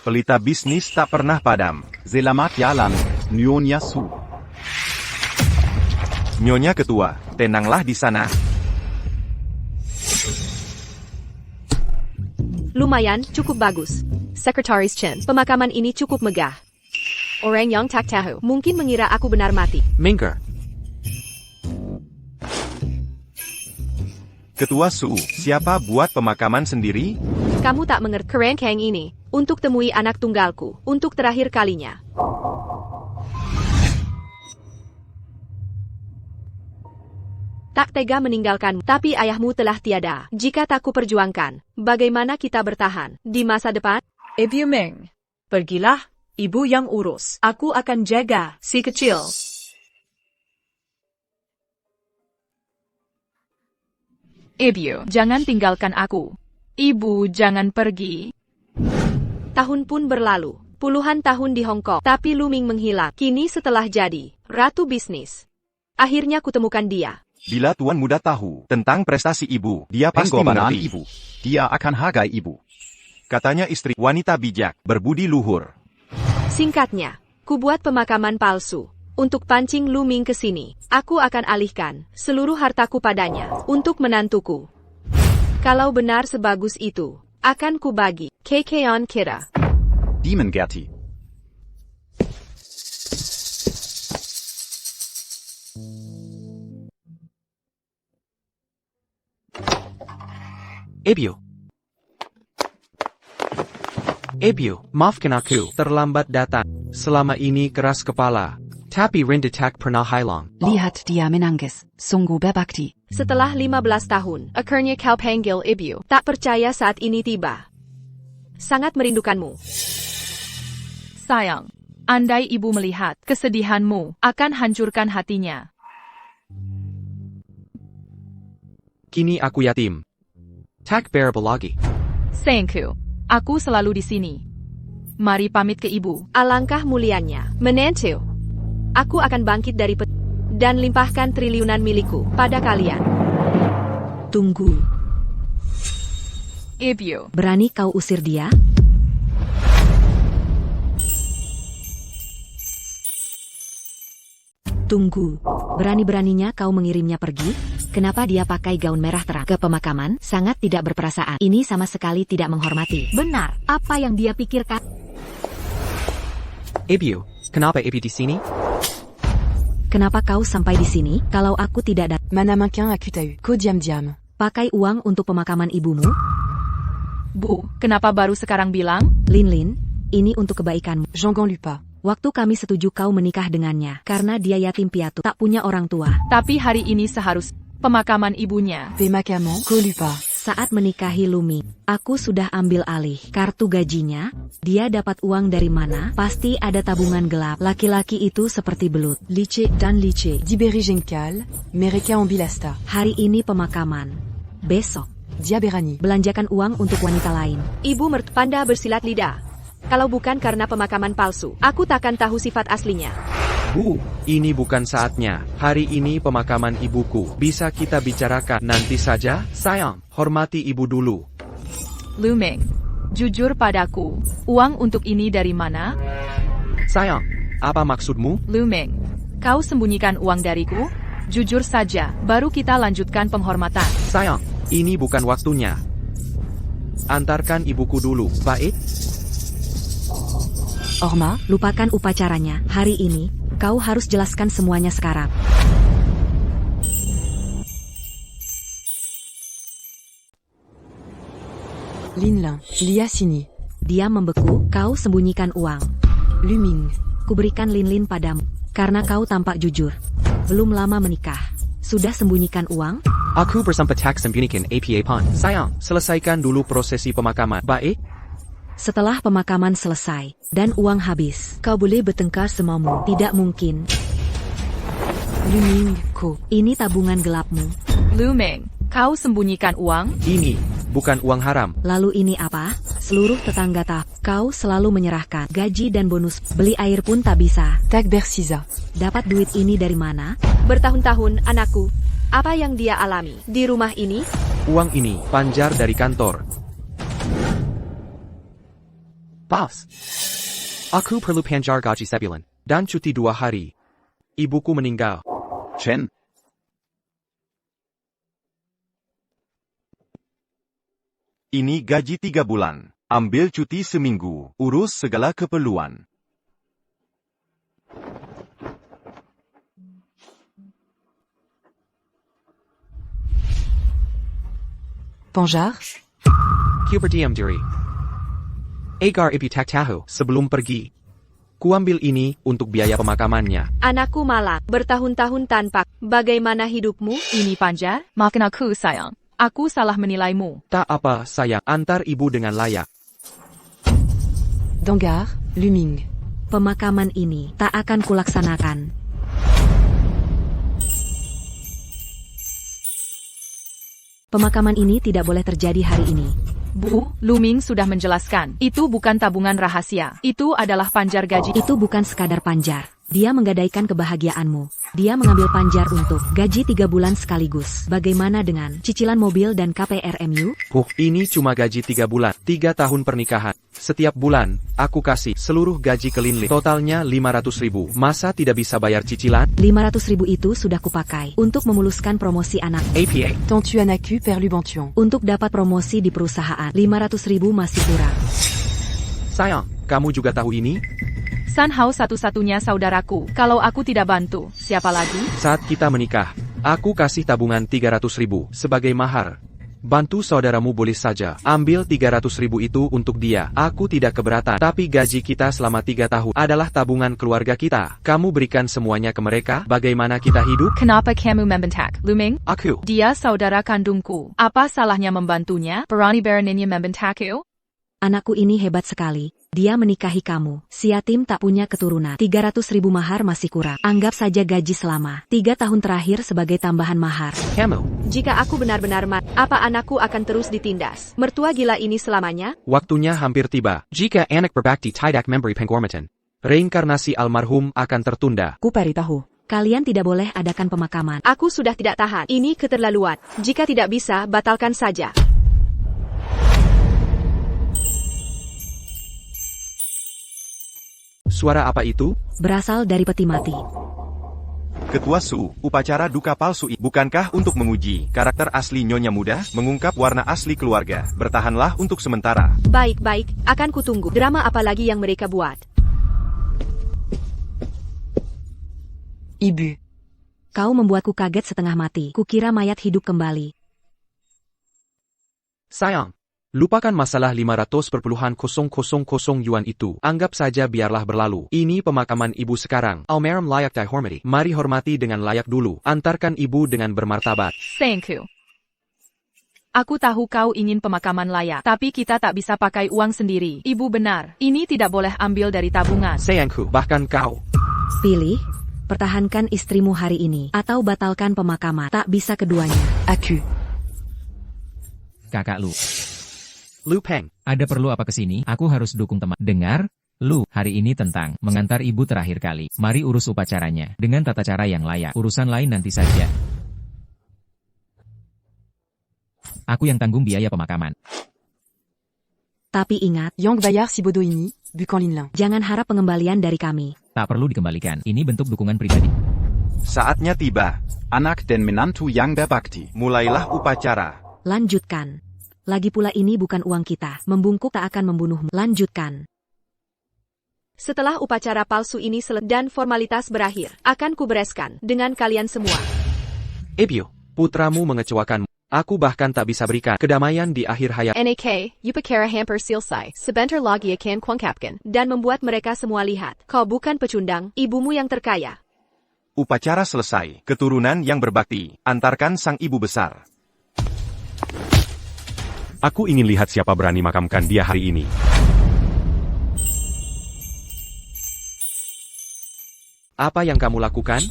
Pelita bisnis tak pernah padam. Selamat jalan, Nyonya Su. Nyonya Ketua, tenanglah di sana. Lumayan, cukup bagus. Sekretaris Chen, pemakaman ini cukup megah. Orang yang tak tahu mungkin mengira aku benar mati. Minker. Ketua Su, siapa buat pemakaman sendiri? Kamu tak mengerti kerangkeng ini. Untuk temui anak tunggalku, untuk terakhir kalinya. Tak tega meninggalkanmu, tapi ayahmu telah tiada. Jika tak kuperjuangkan, bagaimana kita bertahan di masa depan? Ibu Ming, pergilah, ibu yang urus. Aku akan jaga si kecil. Ibu, jangan tinggalkan aku. Ibu, jangan pergi. Tahun pun berlalu, puluhan tahun di Hong Kong, tapi Lu Ming menghilang. Kini setelah jadi ratu bisnis, akhirnya kutemukan dia. Bila Tuan Muda tahu tentang prestasi ibu, dia pasti Pengorbanan mengerti. ibu. Dia akan hargai ibu. Katanya istri wanita bijak, berbudi luhur. Singkatnya, kubuat pemakaman palsu. Untuk pancing Lu Ming ke sini, aku akan alihkan seluruh hartaku padanya untuk menantuku. Kalau benar sebagus itu, akan kubagi. Kekeon kira. Demon Gertie. Ibu. Ibu, maafkan aku, terlambat datang. Selama ini keras kepala. Tapi rindu tak pernah hilang. Lihat dia menangis, sungguh berbakti. Setelah 15 tahun, akhirnya kau panggil ibu. Tak percaya saat ini tiba. Sangat merindukanmu. Sayang, andai ibu melihat kesedihanmu, akan hancurkan hatinya. Kini aku yatim. Tak bearable lagi. Sayangku, aku selalu di sini. Mari pamit ke ibu. Alangkah mulianya, menantu. Aku akan bangkit dari dan limpahkan triliunan milikku pada kalian. Tunggu, Ibu, berani kau usir dia? Tunggu, berani-beraninya kau mengirimnya pergi? Kenapa dia pakai gaun merah terang ke pemakaman? Sangat tidak berperasaan. Ini sama sekali tidak menghormati. Benar, apa yang dia pikirkan? Ibu, kenapa ibu di sini? Kenapa kau sampai di sini kalau aku tidak datang? Mana makin aku tahu. Ko diam-diam. Pakai uang untuk pemakaman ibumu? Bu, kenapa baru sekarang bilang? Lin, ini untuk kebaikanmu. J'en lui pas. Waktu kami setuju kau menikah dengannya, karena dia yatim piatu, tak punya orang tua. Tapi hari ini seharus pemakaman ibunya. Pemakaman, ko lui pas. Saat menikahi Lu Ming, aku sudah ambil alih kartu gajinya. Dia dapat uang dari mana? Pasti ada tabungan gelap. Laki-laki itu seperti belut, licik dan licik. Diberi jengkal, mereka ambil asta. Hari ini pemakaman, besok Dia berani. belanjakan uang untuk wanita lain. Ibu mertupanda bersilat lidah. Kalau bukan karena pemakaman palsu, aku takkan tahu sifat aslinya. Bu, ini bukan saatnya. Hari ini pemakaman ibuku. Bisa kita bicarakan nanti saja? Sayang, hormati ibu dulu. Lu Ming, jujur padaku, uang untuk ini dari mana? Sayang, apa maksudmu? Lu Ming, kau sembunyikan uang dariku? Jujur saja, baru kita lanjutkan penghormatan. Sayang, ini bukan waktunya. Antarkan ibuku dulu, baik? Orma, lupakan upacaranya. Hari ini, kau harus jelaskan semuanya sekarang. Linlin, Lia sini. Dia membeku, kau sembunyikan uang. Lu Ming. Kuberikan Lin padamu, karena kau tampak jujur. Belum lama menikah, sudah sembunyikan uang? Aku bersempat tak sembunyikan APA pun. Sayang, selesaikan dulu prosesi pemakaman, baik? Setelah pemakaman selesai, dan uang habis, kau boleh bertengkar semaumu. Tidak mungkin. Lu Ming, ko. Ini tabungan gelapmu. Lu Ming, kau sembunyikan uang? Ini bukan uang haram. Lalu ini apa? Seluruh tetangga tahu. Kau selalu menyerahkan gaji dan bonus. Beli air pun tak bisa. Tak bersisa. Dapat duit ini dari mana? Bertahun-tahun, anakku. Apa yang dia alami di rumah ini? Uang ini panjar dari kantor. Bos. Aku perlu panjar gaji sebulan. Dan cuti 2 hari. Ibuku meninggal. Chen. Ini gaji 3 bulan. Ambil cuti seminggu. Urus segala keperluan. Bonjour. Berdiam diri. Agar ibu tak tahu sebelum pergi. Kuambil ini untuk biaya pemakamannya. Anakku malang, bertahun-tahun tanpa. Bagaimana hidupmu? Ini Panjar, maafkan aku sayang. Aku salah menilaimu. Tak apa sayang, antar ibu dengan layak. Dangar, Luming. Pemakaman ini tak akan kulaksanakan. Pemakaman ini tidak boleh terjadi hari ini. Bu, Luming sudah menjelaskan. Itu bukan tabungan rahasia. Itu adalah panjar gaji. Itu bukan sekadar panjar. Dia menggadaikan kebahagiaanmu. Dia mengambil panjar untuk gaji 3 bulan sekaligus. Bagaimana dengan cicilan mobil dan KPRMU? Ini cuma gaji 3 bulan. 3 tahun pernikahan. Setiap bulan, aku kasih seluruh gaji ke Linley. Totalnya 500.000. Masa tidak bisa bayar cicilan? 500.000 itu sudah kupakai untuk memuluskan promosi anak. APA. Tentuan aku per Lubantion. Untuk dapat promosi di perusahaan, 500.000 masih kurang. Sayang, kamu juga tahu ini? San Hao satu-satunya saudaraku. Kalau aku tidak bantu, siapa lagi? Saat kita menikah, aku kasih tabungan 300.000 sebagai mahar. Bantu saudaramu boleh saja. Ambil 300.000 itu untuk dia. Aku tidak keberatan. Tapi gaji kita selama 3 tahun adalah tabungan keluarga kita. Kamu berikan semuanya ke mereka. Bagaimana kita hidup? Kenapa kamu membentak, Luming? Aku. Dia saudara kandungku. Apa salahnya membantunya? Berani beraninya membentakku? Anakku ini hebat sekali. Dia menikahi kamu. Si yatim tak punya keturunan. 300.000 mahar masih kurang. Anggap saja gaji selama 3 tahun terakhir sebagai tambahan mahar. Kamu. Jika aku benar-benar mati, apa anakku akan terus ditindas? Mertua gila ini selamanya? Waktunya hampir tiba. Jika anak berbakti tidak memberi penghormatan, reinkarnasi almarhum akan tertunda. Ku beritahu. Kalian tidak boleh adakan pemakaman. Aku sudah tidak tahan. Ini keterlaluan. Jika tidak bisa, batalkan saja. Suara apa itu? Berasal dari peti mati. Ketua Su, upacara duka palsu bukankah untuk menguji karakter asli Nyonya Muda, mengungkap warna asli keluarga. Bertahanlah untuk sementara. Baik-baik, akan kutunggu. Drama apa lagi yang mereka buat? Ibu. Kau membuatku kaget setengah mati. Kukira mayat hidup kembali. Sayang. Lupakan masalah 500,000 yuan itu. Anggap saja biarlah berlalu. Ini pemakaman ibu sekarang. Almarhum layak dihormati. Mari hormati dengan layak dulu. Antarkan ibu dengan bermartabat. Sayangku. Aku tahu kau ingin pemakaman layak. Tapi kita tak bisa pakai uang sendiri. Ibu benar. Ini tidak boleh ambil dari tabungan. Sayangku, bahkan kau. Pilih. Pertahankan istrimu hari ini. Atau batalkan pemakaman. Tak bisa keduanya. Aku. Kakak Lu. Lu Peng. Ada perlu apa kesini? Aku harus dukung teman. Dengar? Lu, hari ini tentang mengantar ibu terakhir kali. Mari urus upacaranya dengan tata cara yang layak. Urusan lain nanti saja. Aku yang tanggung biaya pemakaman. Tapi ingat, Yang bayar si bodoh ini, bukan Linlin. jangan harap pengembalian dari kami. Tak perlu dikembalikan. Ini bentuk dukungan pribadi. Saatnya tiba. Anak dan menantu yang berbakti. Mulailah upacara. Lanjutkan. Lagi pula ini bukan uang kita. Membungkuk tak akan membunuhmu. Lanjutkan. Setelah upacara palsu ini selesai dan formalitas berakhir, akan kubereskan dengan kalian semua. Ebio, putramu mengecewakanmu. Aku bahkan tak bisa berikan kedamaian di akhir hayat. NAK, Yupakara Hamper Silsai, sebentar lagi akan kuangkapkan, dan membuat mereka semua lihat. Kau bukan pecundang, ibumu yang terkaya. Upacara selesai. Keturunan yang berbakti. Antarkan sang ibu besar. Aku ingin lihat siapa berani makamkan dia hari ini. Apa yang kamu lakukan?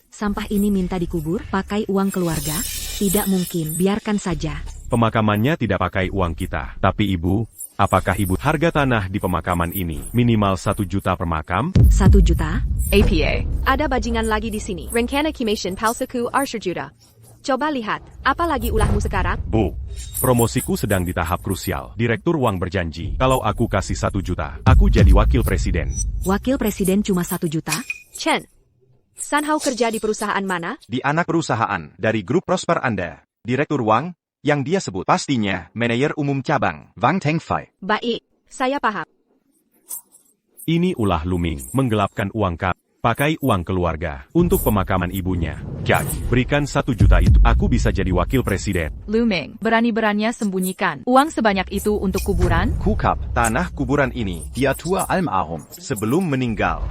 Sampah ini minta dikubur, pakai uang keluarga? Tidak mungkin, biarkan saja. Pemakamannya tidak pakai uang kita. Tapi ibu, apakah ibu harga tanah di pemakaman ini minimal 1 juta per makam? 1 juta? APA. Ada bajingan lagi di sini. Rencana Kimation Palsaku Arsyurjuda. Coba lihat, apa lagi ulahmu sekarang? Bu, promosiku sedang di tahap krusial. Direktur Wang berjanji, kalau aku kasih 1 juta, aku jadi wakil presiden. Wakil presiden cuma 1 juta? Chen, San Hao kerja di perusahaan mana? Di anak perusahaan dari grup Prosper Anda. Direktur Wang, yang dia sebut pastinya manajer umum cabang. Wang Tengfei. Baik, saya paham. Ini ulah Luming, menggelapkan uang kami. Pakai uang keluarga untuk pemakaman ibunya. Jadi, berikan 1 juta itu, aku bisa jadi wakil presiden. Luming, berani-beraninya sembunyikan uang sebanyak itu untuk kuburan? Kukap. Tanah kuburan ini Dia tua almarhum. sebelum meninggal.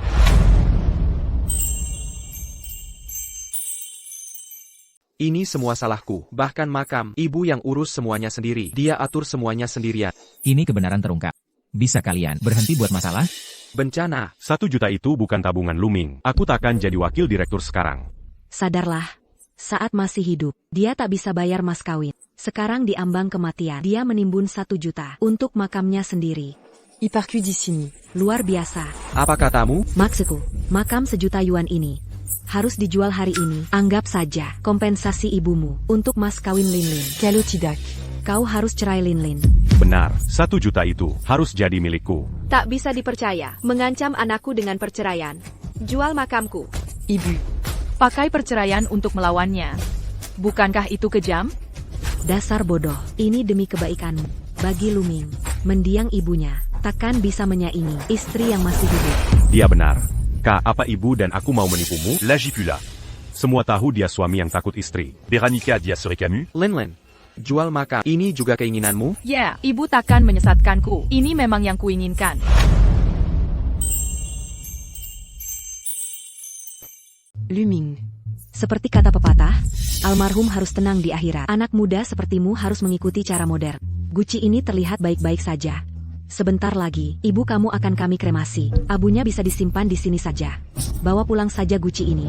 Ini semua salahku. Bahkan makam, ibu yang urus semuanya sendiri. Dia atur semuanya sendirian. Ini kebenaran terungkap. Bisa kalian berhenti buat masalah? Bencana. 1 juta itu bukan tabungan Luming. Aku takkan jadi wakil direktur sekarang. Sadarlah. Saat masih hidup, dia tak bisa bayar mas kawin. Sekarang diambang kematian, dia menimbun 1 juta untuk makamnya sendiri. Hypercudicini. Luar biasa. Apa katamu? Maksudku, makam 1 juta yuan ini harus dijual hari ini. Anggap saja kompensasi ibumu untuk mas kawin Linlin. Kalau tidak, Kau harus cerai Linlin. Benar, 1 juta itu harus jadi milikku. Tak bisa dipercaya, mengancam anakku dengan perceraian. Jual makamku. Ibu. Pakai perceraian untuk melawannya. Bukankah itu kejam? Dasar bodoh, ini demi kebaikanmu. Bagi Luming, mendiang ibunya, takkan bisa menyaingi istri yang masih hidup. Dia benar. Kak, apa ibu dan aku mau menipumu? Lagipula. Semua tahu dia suami yang takut istri. Veronica dia serait Camus? Linlin, jual makam. Ini juga keinginanmu? Ya, ibu takkan menyesatkanku. Ini memang yang kuinginkan. Luming. Seperti kata pepatah, almarhum harus tenang di akhirat. Anak muda sepertimu harus mengikuti cara modern. Guci ini terlihat baik-baik saja. Sebentar lagi, ibu kamu akan kami kremasi. Abunya bisa disimpan di sini saja. Bawa pulang saja Guci ini.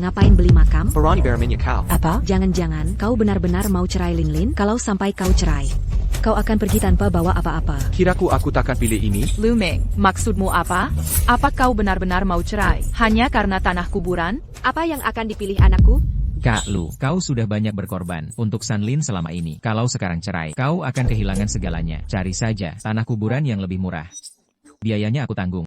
Ngapain beli makam? Peroni berminyak kau. Apa? Jangan-jangan kau benar-benar mau cerai Linlin? Kalau sampai kau cerai, kau akan pergi tanpa bawa apa-apa. Kiraku aku takkan pilih ini. Luming, maksudmu apa? Apa kau benar-benar mau cerai? Hanya karena tanah kuburan? Apa yang akan dipilih anakku? Kak Lu, kau sudah banyak berkorban untuk Sanlin selama ini. Kalau sekarang cerai, kau akan kehilangan segalanya. Cari saja tanah kuburan yang lebih murah. Biayanya aku tanggung.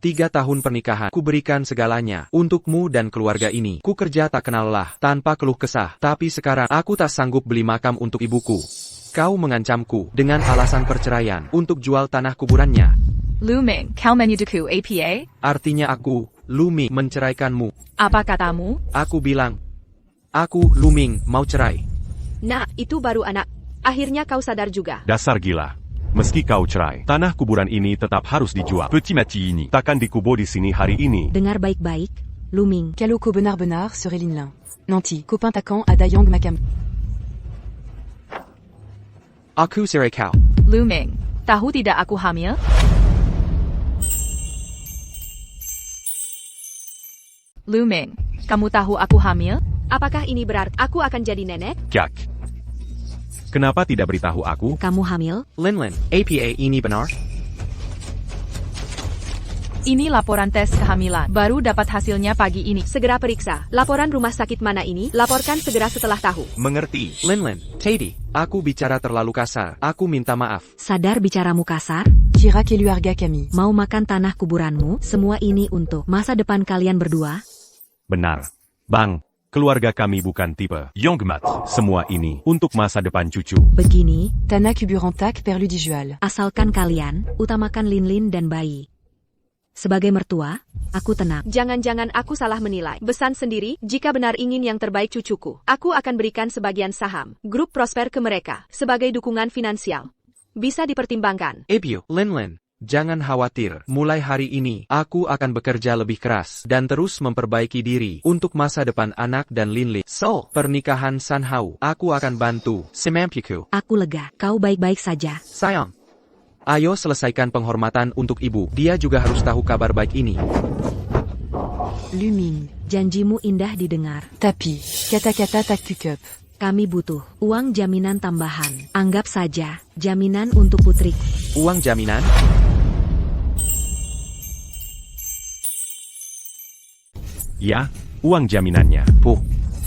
3 tahun pernikahan, ku berikan segalanya untukmu dan keluarga ini. Ku kerja tak kenal lelah, tanpa keluh kesah. Tapi sekarang aku tak sanggup beli makam untuk ibuku. Kau mengancamku dengan alasan perceraian untuk jual tanah kuburannya. Luming, kau menyuduku APA? Artinya aku, Luming, menceraikanmu. Apa katamu? Aku bilang, aku, Luming, mau cerai. Nah, itu baru anak. Akhirnya kau sadar juga. Dasar gila. Meski kau cerai, tanah kuburan ini tetap harus dijual. Petit mati ini takkan dikubur di sini hari ini. Dengar baik-baik, Luming. Kaloko benar-benar serait Linlin. Nanti, copain takkan ada Yang Makam. Aku cerai kau. Luming, tahu tidak aku hamil? Luming, kamu tahu aku hamil? Apakah ini berarti aku akan jadi nenek? Kak. Kenapa tidak beritahu aku? Kamu hamil? Linlin, APA ini benar? Ini laporan tes kehamilan. Baru dapat hasilnya pagi ini. Segera periksa. Laporan rumah sakit mana ini? Laporkan segera setelah tahu. Mengerti. Linlin, Teddy, aku bicara terlalu kasar. Aku minta maaf. Sadar bicaramu kasar? Kira keluarga kami. Mau makan tanah kuburanmu? Semua ini untuk masa depan kalian berdua? Benar. Bang, keluarga kami bukan tipe Yongmat. Semua ini untuk masa depan cucu. Begini, Tanah kuburan tak perlu dijual. asalkan kalian utamakan Linlin dan bayi. Sebagai mertua, aku tenang. Jangan-jangan aku salah menilai. Besan sendiri, jika benar ingin yang terbaik cucuku, aku akan berikan sebagian saham grup Prosper ke mereka sebagai dukungan finansial. Bisa dipertimbangkan. Ebio, Linlin, jangan khawatir. Mulai hari ini, aku akan bekerja lebih keras dan terus memperbaiki diri untuk masa depan anak dan Linlin. So, pernikahan San Hao, aku akan bantu. Semampiku. Aku lega, kau baik-baik saja. Sayang. Ayo selesaikan penghormatan untuk ibu. Dia juga harus tahu kabar baik ini. Luming. Janjimu indah didengar. Tapi, kata-kata tak cukup. Kami butuh uang jaminan tambahan. Anggap saja, jaminan untuk putriku. Uang jaminan? Ya, uang jaminannya. Bu,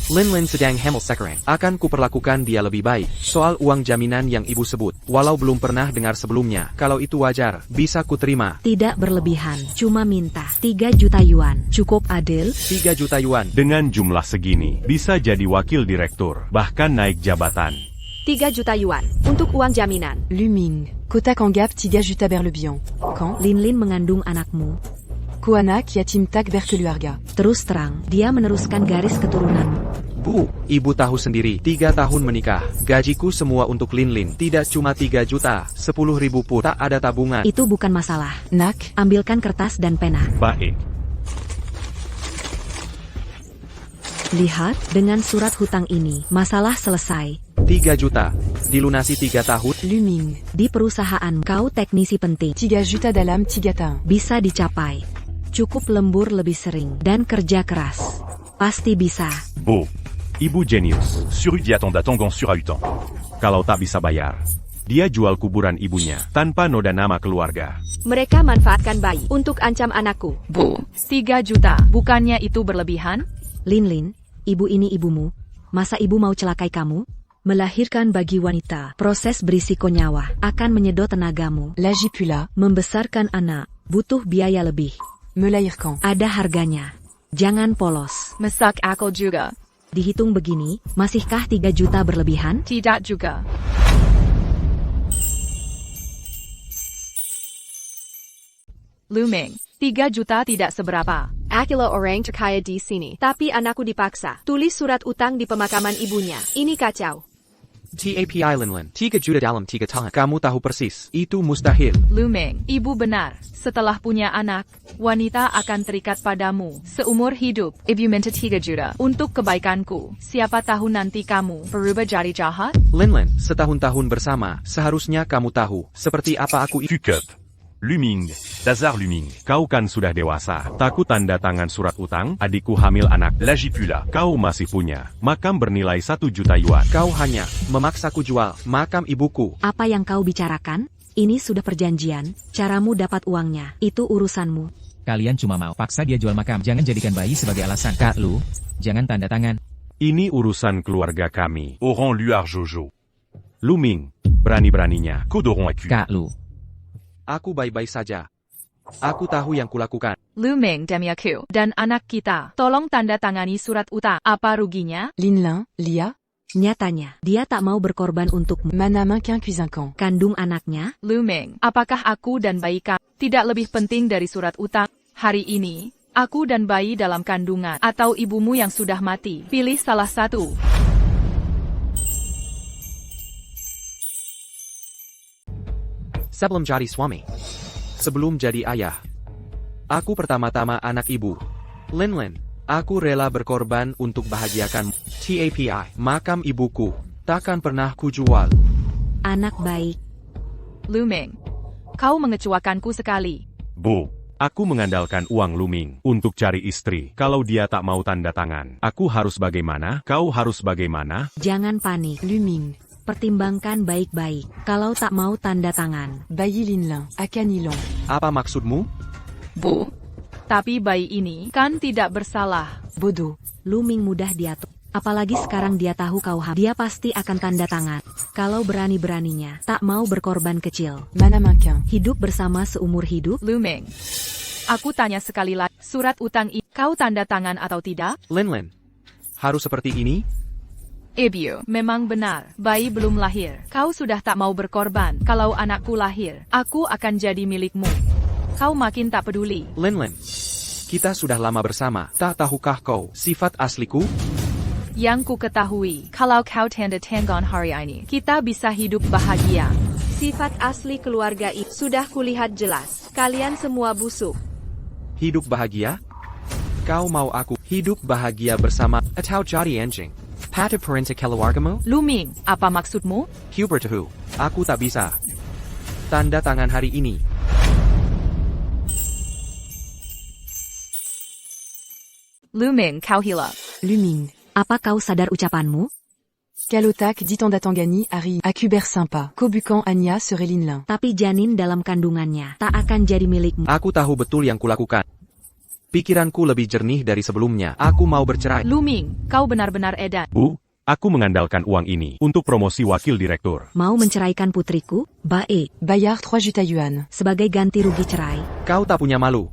Linlin sedang hamil sekarang. Akan kuperlakukan dia lebih baik. Soal uang jaminan yang ibu sebut, walau belum pernah dengar sebelumnya, kalau itu wajar, bisa kuterima. Tidak berlebihan, cuma minta 3 juta yuan. Cukup adil? 3 juta yuan. Dengan jumlah segini, bisa jadi wakil direktur, bahkan naik jabatan. 3 juta yuan untuk uang jaminan. Luming, Kotak Angap Tiga Juta Berlebihan. Quand Linlin mengandung anakmu. Koanak Yatim Tak Berkeluarga. Terus terang, dia meneruskan garis keturunan. Bu, ibu tahu sendiri, 3 tahun menikah, gajiku semua untuk Linlin, tidak cuma 3 juta, 10.000 pun tak ada tabungan. Itu bukan masalah. Nak, Ambilkan kertas dan pena. Baik. Lihat, dengan surat hutang ini, masalah selesai. 3 juta, dilunasi 3 tahun. Luming, Di perusahaan kau teknisi penting. Tiga Juta Dalam Tigata. Bisa dicapai. Cukup lembur lebih sering dan kerja keras. Pasti bisa. Bu, ibu jenius. Surutiaton Tongon Surautan. Kalau tak bisa bayar, dia jual kuburan ibunya tanpa noda nama keluarga. Mereka manfaatkan bayi untuk ancam anakku. Bu, 3 juta, bukannya itu berlebihan? Linlin, ibu ini ibumu. Masa ibu mau celakai kamu? Melahirkan bagi wanita, proses berisiko nyawa, akan menyedot tenagamu. Lagi pula, Membesarkan anak, butuh biaya lebih. melahirkan. Ada harganya. Jangan polos. Masak akal juga. Dihitung begini, masihkah 3 juta berlebihan? Tidak juga. Luming, 3 juta tidak seberapa. Akilah orang terkaya di sini, tapi anakku dipaksa. Tulis surat utang di pemakaman ibunya. Ini kacau. TAPI Linlin, 3 juta dalam 3 tahun. Kamu tahu persis, itu mustahil. Luming, ibu benar. Setelah punya anak, wanita akan terikat padamu seumur hidup. Ibu minta 3 juta untuk kebaikanku. Siapa tahu nanti kamu berubah jadi jahat? Linlin, setahun-tahun bersama, seharusnya kamu tahu, seperti apa aku Fuket. Luming, Dazar Luming, kau kan sudah dewasa. Takut tanda tangan surat utang, adikku hamil anak. Lagi pula. Kau masih punya makam bernilai 1 juta yuan. Kau hanya memaksaku jual makam ibuku. Apa yang kau bicarakan? Ini sudah perjanjian, caramu dapat uangnya, itu urusanmu. Kalian cuma mau paksa dia jual makam. Jangan jadikan bayi sebagai alasan. Kak Lu, jangan tanda tangan. Ini urusan keluarga kami. Oran Luar Jojo. Luming, berani-beraninya. Codoron Acu. Kak Lu, Aku baik-baik saja. Aku tahu yang kulakukan. Luming demi aku dan anak kita. Tolong tanda tangani surat utang. Apa ruginya? Linlin, Lia, Nyatanya, dia tak mau berkorban untukmu. Mana Manquin Cuisincan. Kandung anaknya, Luming, apakah aku dan bayi kamu tidak lebih penting dari surat utang? Hari ini, aku dan bayi dalam kandungan atau ibumu yang sudah mati. Pilih salah satu. Sebelum jadi suami, sebelum jadi ayah, aku pertama-tama anak ibu. Linlin, aku rela berkorban untuk bahagiakan TAPI, makam ibuku, takkan pernah kujual. anak baik. Luming, kau mengecewakanku sekali. Bu, aku mengandalkan uang Luming untuk cari istri. Kalau dia tak mau tanda tangan, aku harus bagaimana? Kau harus bagaimana? Jangan panik. Luming, Pertimbangkan baik-baik. Kalau tak mau tanda tangan, Bayi Linlin, Akanilon. Apa maksudmu? Bu, tapi bayi ini kan tidak bersalah. Bodo. Luming mudah diatur. Apalagi sekarang dia tahu kau hamil. Dia pasti akan tanda tangan. Kalau berani-beraninya, tak mau berkorban kecil. Mana Manquin. Hidup bersama seumur hidup. Luming, aku tanya sekali lagi, surat utang ini kau tanda tangan atau tidak? Linlin, harus seperti ini? Ibu, memang benar, bayi belum lahir. Kau sudah tak mau berkorban. Kalau anakku lahir, aku akan jadi milikmu. Kau makin tak peduli. Linlin, kita sudah lama bersama. Tak tahukah kau sifat asliku? Yang ku ketahui, kalau kau tanda tangan hari ini, kita bisa hidup bahagia. Sifat asli keluarga itu sudah kulihat jelas. Kalian semua busuk. Hidup bahagia? Kau mau aku hidup bahagia bersama atau jadi anjing? Pata perintah keluargamu? Luming, apa maksudmu? Hubert Hu, aku tak bisa. Tanda tangan hari ini. Luming, kau hilap. Luming. Apa kau sadar ucapanmu? Kalotak dit en Datangani Ari. Akuber sympa. Kobukan Anya serait Linlin. Tapi janin dalam kandungannya tak akan jadi milikmu. Aku tahu betul yang kulakukan. Pikiranku lebih jernih dari sebelumnya. Aku mau bercerai. Luming, kau benar-benar edan. Bu, aku mengandalkan uang ini untuk promosi wakil direktur. Mau menceraikan putriku? Baik. Bayar 3 juta yuan. Sebagai ganti rugi cerai. Kau tak punya malu.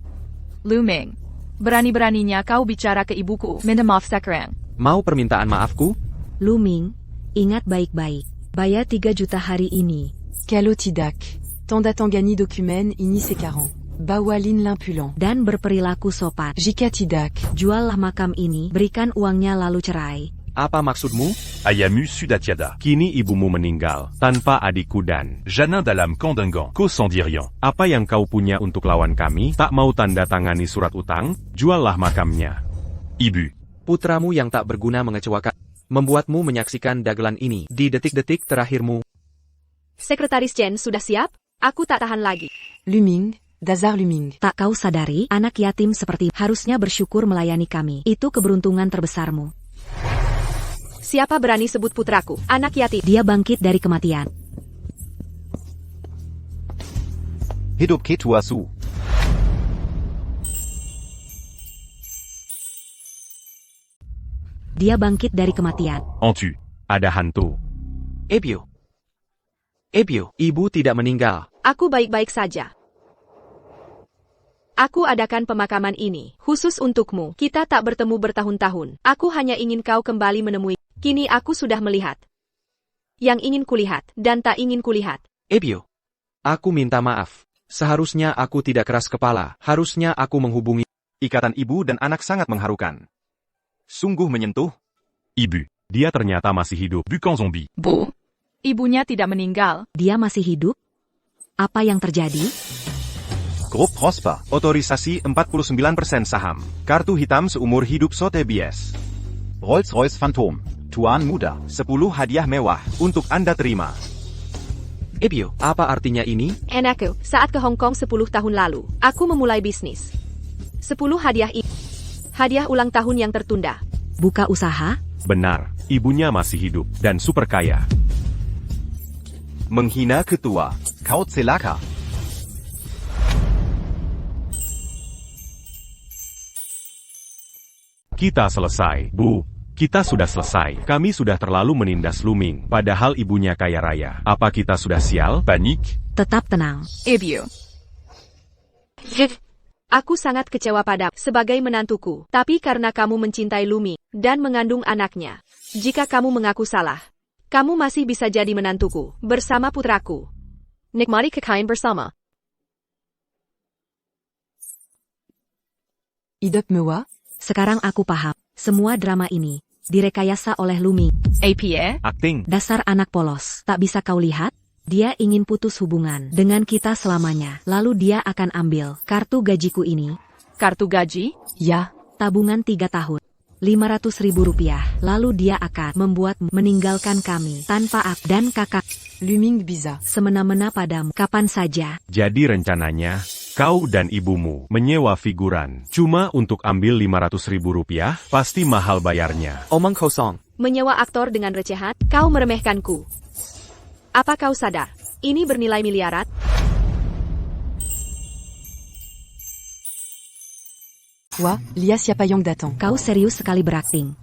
Luming, berani-beraninya kau bicara ke ibuku. Minta maaf sekarang. Mau permintaan maafku? Luming, ingat baik-baik. Bayar 3 juta hari ini. Calo tidak. Tanda tangani dokumen ini sekarang. Bawalin l'impulent. Dan berperilaku sopan. Jika tidak. Juallah makam ini, berikan uangnya lalu cerai. Apa maksudmu? Ayamu Sudatiada. Kini ibumu meninggal, tanpa adikku dan Janin dalam Kandangan. Ko sans dire rien. apa yang kau punya untuk lawan kami, tak mau tanda tangani surat utang, juallah makamnya. Ibu. Putramu yang tak berguna mengecewakan. Membuatmu menyaksikan dagelan ini di detik-detik terakhirmu. Sekretaris Jen sudah siap? Aku tak tahan lagi. Luming, Dazar Luming. Tak kau sadari, anak yatim seperti harusnya bersyukur melayani kami. Itu keberuntungan terbesarmu. Siapa berani sebut putraku, anak yatim? Dia bangkit dari kematian. Hidup Ketua Su. Dia bangkit dari kematian. Entu. Ada hantu. Ebio, ibu tidak meninggal. Aku baik-baik saja. Aku adakan pemakaman ini, khusus untukmu. Kita tak bertemu bertahun-tahun. Aku hanya ingin kau kembali menemui. Kini aku sudah melihat. Yang ingin kulihat, dan tak ingin kulihat. Ebio, aku minta maaf. Seharusnya aku tidak keras kepala. Harusnya aku menghubungi. Ikatan ibu dan anak sangat mengharukan. Sungguh menyentuh. Ibu. Dia ternyata masih hidup. Bukan zombie. Bu, ibunya tidak meninggal. Dia masih hidup? Apa yang terjadi? Grup Prosper. Otorisasi 49% saham. Kartu hitam seumur hidup Sotheby's. Rolls-Royce Phantom. Tuan muda. 10 hadiah mewah untuk Anda terima. Ebio, apa artinya ini? Enakku, saat ke Hong Kong 10 tahun lalu, aku memulai bisnis. 10 hadiah ini. Hadiah ulang tahun yang tertunda. Buka usaha? Benar, ibunya masih hidup dan super kaya. Menghina ketua. Kau celaka. Kita selesai, Bu. Kita sudah selesai. Kami sudah terlalu menindas Luming, padahal ibunya kaya raya. Apa kita sudah sial? Panik. Tetap tenang. Ebio. Aku sangat kecewa padamu sebagai menantuku. Tapi karena kamu mencintai Lumi dan mengandung anaknya. Jika kamu mengaku salah, kamu masih bisa jadi menantuku bersama putraku. Nikmati kekayaan bersama. Idop mewa? Sekarang aku paham. Semua drama ini direkayasa oleh Luming. APA? Akting. Dasar anak polos. Tak bisa kau lihat? Dia ingin putus hubungan dengan kita selamanya. Lalu dia akan ambil kartu gajiku ini. Kartu gaji? Ya. Tabungan 3 tahun. 500.000 rupiah. Lalu dia akan membuat meninggalkan kami tanpa ak dan kakak. Luming bisa. Semena-mena padamu kapan saja. Jadi rencananya, kau dan ibumu menyewa figuran cuma untuk ambil 500.000 rupiah, pasti mahal bayarnya. Omong kosong. Menyewa aktor dengan recehan, kau meremehkanku. Apa kau sadar? Ini bernilai miliaran? Wah, Lia siapa yang datang? Kau serius sekali berakting.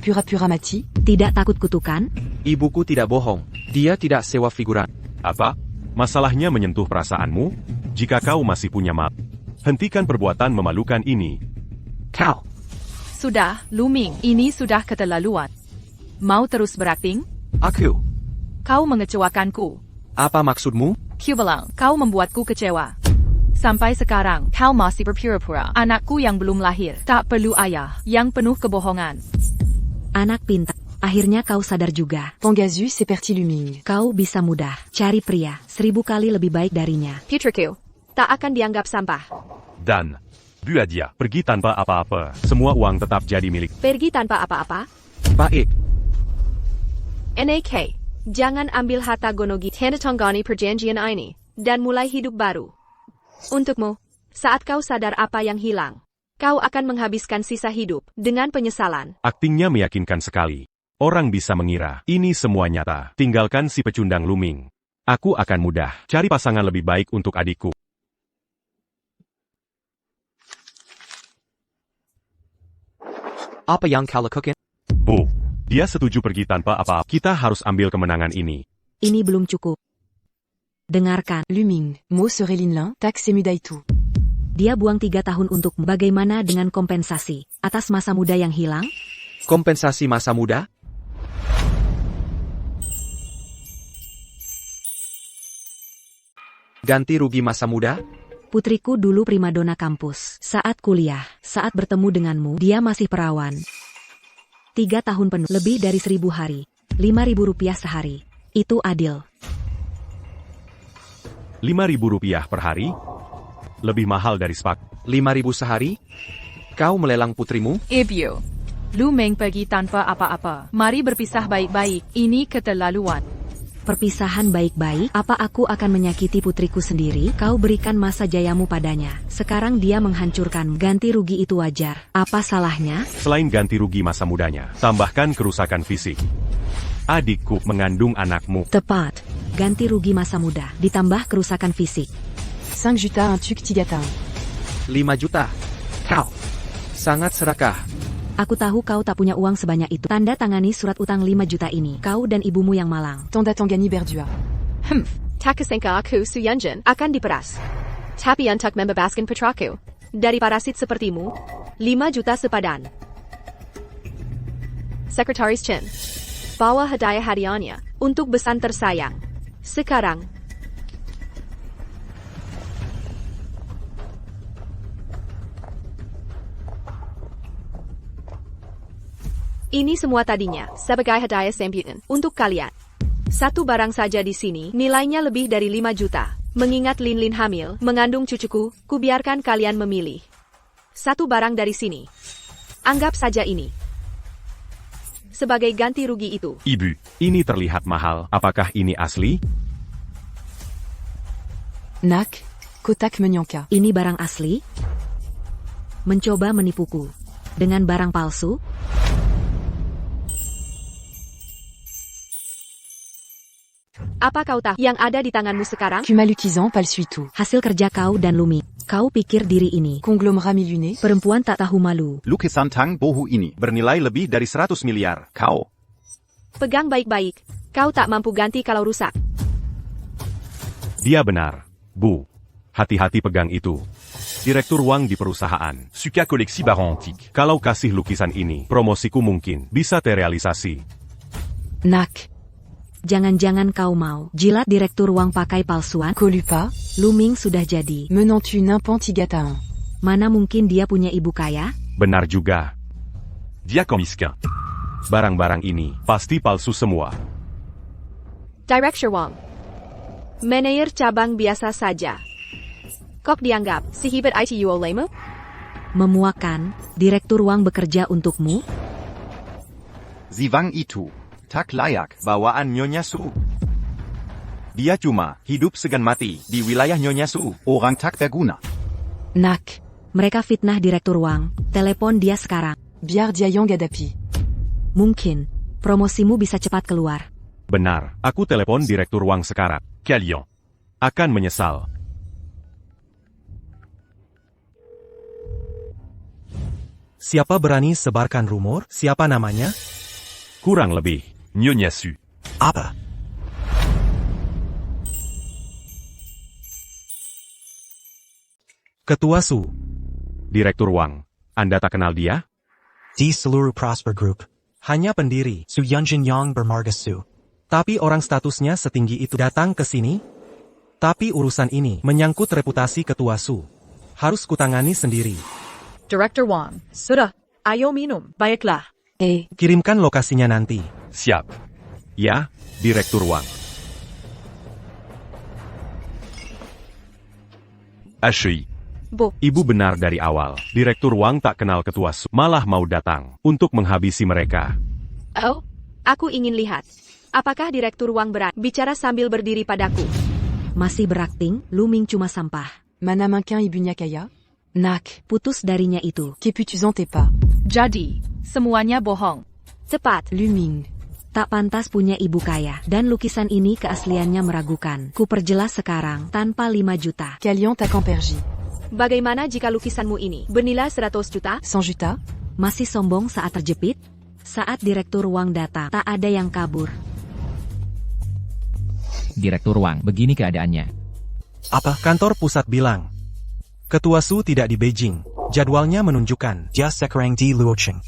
Pura-pura mati? Tidak takut kutukan? Ibuku tidak bohong. Dia tidak sewa figuran. Apa? Masalahnya menyentuh perasaanmu? Jika kau masih punya malu, hentikan perbuatan memalukan ini. Kau. Sudah, Luming, ini sudah keterlaluan. Mau terus berakting? Aku. Kau mengecewakanku. Apa maksudmu? Kubilang, kau membuatku kecewa. Sampai sekarang, kau masih berpura-pura. Anakku yang belum lahir, tak perlu ayah, yang penuh kebohongan. Anak pintar. Akhirnya kau sadar juga. Pangazu seperti Luming. Kau bisa mudah cari pria 1000 kali lebih baik darinya. Putraku, tak akan dianggap sampah. Dan. Buadia. Pergi tanpa apa-apa, semua uang tetap jadi milik. Pergi tanpa apa-apa? Baik. NAK, jangan ambil harta Gonogi Tanatonggani perjanjian ini, dan mulai hidup baru. Untukmu, saat kau sadar apa yang hilang, kau akan menghabiskan sisa hidup dengan penyesalan. Aktingnya meyakinkan sekali. Orang bisa mengira, ini semua nyata. Tinggalkan si pecundang Luming. Aku akan mudah cari pasangan lebih baik untuk adikku. Apa yang kau lakukan? Bu, dia setuju pergi tanpa apa-apa. Kita harus ambil kemenangan ini. Ini belum cukup. Dengarkan. Luming, Mo serait Linlin, taxe et Mudaitu. Dia buang 3 tahun untuk bagaimana dengan kompensasi atas masa muda yang hilang? Kompensasi masa muda? Ganti rugi masa muda? Putriku dulu primadona kampus. Saat kuliah, saat bertemu denganmu, dia masih perawan. 3 tahun penuh, lebih dari 1000 hari. 5.000 rupiah sehari. Itu adil. 5.000 rupiah per hari? Lebih mahal dari spak. 5.000 sehari? Kau melelang putrimu? Ibu, Lu Ming pergi tanpa apa-apa. Mari berpisah baik-baik. Ini keterlaluan. Perpisahan baik-baik, apa aku akan menyakiti putriku sendiri? Kau berikan masa jayamu padanya. Sekarang dia menghancurkan. Ganti rugi itu wajar. Apa salahnya? Selain ganti rugi masa mudanya, tambahkan kerusakan fisik. Adikku mengandung anakmu. Tepat. Ganti rugi masa muda, ditambah kerusakan fisik. 5 juta un tuk tigatin. 5 juta. Kau sangat serakah. Aku tahu kau tak punya uang sebanyak itu. Tanda tangani surat utang 5 juta ini. Kau dan ibumu yang malang. Tanda Tangani berdua. Takasengka aku Suyunjin akan diperas. Tapi untuk membebaskan putraku dari parasit sepertimu, 5 juta sepadan. Sekretaris Chen, bawa hadiah hadiahnya untuk besan tersayang. Sekarang. Ini semua tadinya sebagai hadiah sambutan untuk kalian. Satu barang saja di sini nilainya lebih dari 5 juta. Mengingat Linlin hamil, mengandung cucuku, kubiarkan kalian memilih. Satu barang dari sini. Anggap saja ini sebagai ganti rugi itu. Ibu, ini terlihat mahal. Apakah ini asli? Nak, Kotak Menyanka. Ini barang asli? Mencoba menipuku dengan barang palsu? Apa kau tahu yang ada di tanganmu sekarang? Kumalukizan Palsuitu. Hasil kerja kau dan Lumi. Kau pikir diri ini Conglomerat Miluné. perempuan tak tahu malu. Lukisan Tang Bohu ini. Bernilai lebih dari 100 miliar. Kau. Pegang baik-baik. Kau tak mampu ganti kalau rusak. Dia benar. Bu, hati-hati pegang itu. Direktur uang di perusahaan. Suka koleksi barang antik. Kalau kasih lukisan ini, promosiku mungkin bisa terrealisasi. Nak, Jangan-jangan kau mau jilat direktur uang pakai palsuan? Kolupa. Luming sudah jadi. Menantu Nimpan Tigatin. Mana mungkin dia punya ibu kaya? Benar juga. Diakan miskin. Barang-barang ini pasti palsu semua. Director Wong. Manajer cabang biasa saja. Kok dianggap si hebat itu olehmu? Memuakan, direktur uang bekerja untukmu? Ziwang itu. Tak layak. Bawaan Nyonya Su. Dia cuma hidup segan mati di wilayah Nyonya Su. Orang tak berguna. Nak, Mereka fitnah direktur uang. Telepon dia sekarang. Biar Diayang Gadapi. Mungkin promosimu bisa cepat keluar. Benar, aku telepon direktur uang sekarang. Kalian Akan menyesal. Siapa berani sebarkan rumor? Siapa namanya? Kurang lebih. Nyonya Su. Apa? Ketua Su. Direktur uang. Anda tak kenal dia? Di seluruh Prosper Group. Hanya pendiri, Su Yunjin Yang bermarga Su. Tapi orang statusnya setinggi itu datang ke sini? Tapi urusan ini menyangkut reputasi Ketua Su. Harus kutangani sendiri. Director Wang, sudah. Ayo minum. Baiklah. Kirimkan lokasinya nanti. Siap. Ya, direktur uang. HI. Bu, Ibu benar dari awal. Direktur uang tak kenal ketua Su. Malah mau datang untuk menghabisi mereka. oh, aku ingin lihat. Apakah direktur uang berat bicara sambil berdiri padaku? Masih berakting, Luming cuma sampah. Mana Mankin Ibunya Kaya. Nak, Putus darinya itu. Keputuzan Tepa. Jadi, semuanya bohong. Cepat. Luming. Tak pantas punya ibu kaya. Dan lukisan ini keasliannya meragukan. Ku perjelas sekarang, tanpa 5 juta. Kalian Takan Perji. Bagaimana jika lukisanmu ini bernilai 100 juta? 100 juta. Masih sombong saat terjepit? Saat Direktur Wang datang, tak ada yang kabur. Direktur Wang, begini keadaannya. Apa? Kantor pusat bilang. Ketua Su tidak di Beijing. Jadwalnya menunjukkan dia sekarang di Luocheng.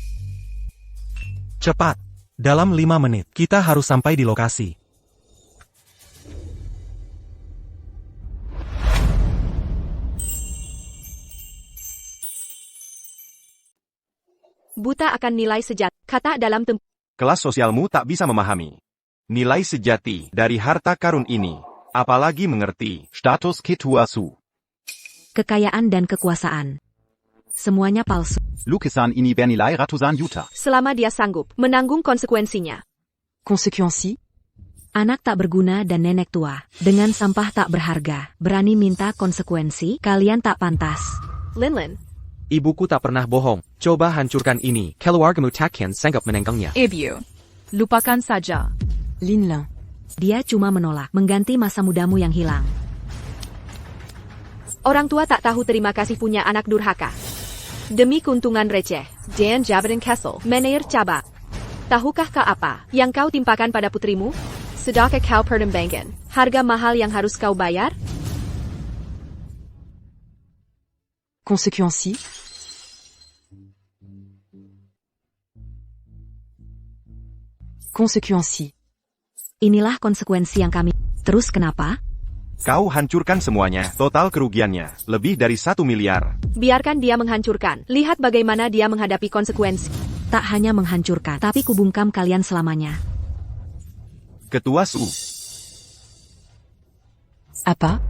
Cepat. Dalam 5 menit, kita harus sampai di lokasi. Buta akan nilai sejati, kata dalam Kelas sosialmu tak bisa memahami nilai sejati dari harta karun ini, apalagi mengerti Status Ketua Su. Kekayaan dan kekuasaan. Semuanya palsu. Lukisan ini bernilai ratusan juta. selama dia sanggup menanggung konsekuensinya. Conséquences? Anak tak berguna dan nenek tua, dengan sampah tak berharga, berani minta konsekuensi, kalian tak pantas. Linlin, Ibuku tak pernah bohong. Coba hancurkan ini. Keluargamu takkan sanggup menengangnya. Ibu. Lupakan saja. Linlin. Dia cuma menolak, mengganti masa mudamu yang hilang. orang tua tak tahu terima kasih punya anak durhaka. Demi keuntungan receh, Dan Jabatan Kessel, Meneir Cabak. Tahukah kau apa yang kau timpakan pada putrimu? Sedekah kau pertimbangkan harga mahal yang harus kau bayar? Conséquences? Conséquences. Inilah konsekuensi yang kami. Terus kenapa? Kau hancurkan semuanya, total kerugiannya, lebih dari 1 miliar. Biarkan dia menghancurkan. Lihat bagaimana dia menghadapi konsekuensi. Tak hanya menghancurkan, tapi kubungkam kalian selamanya. Ketua Su. Apa?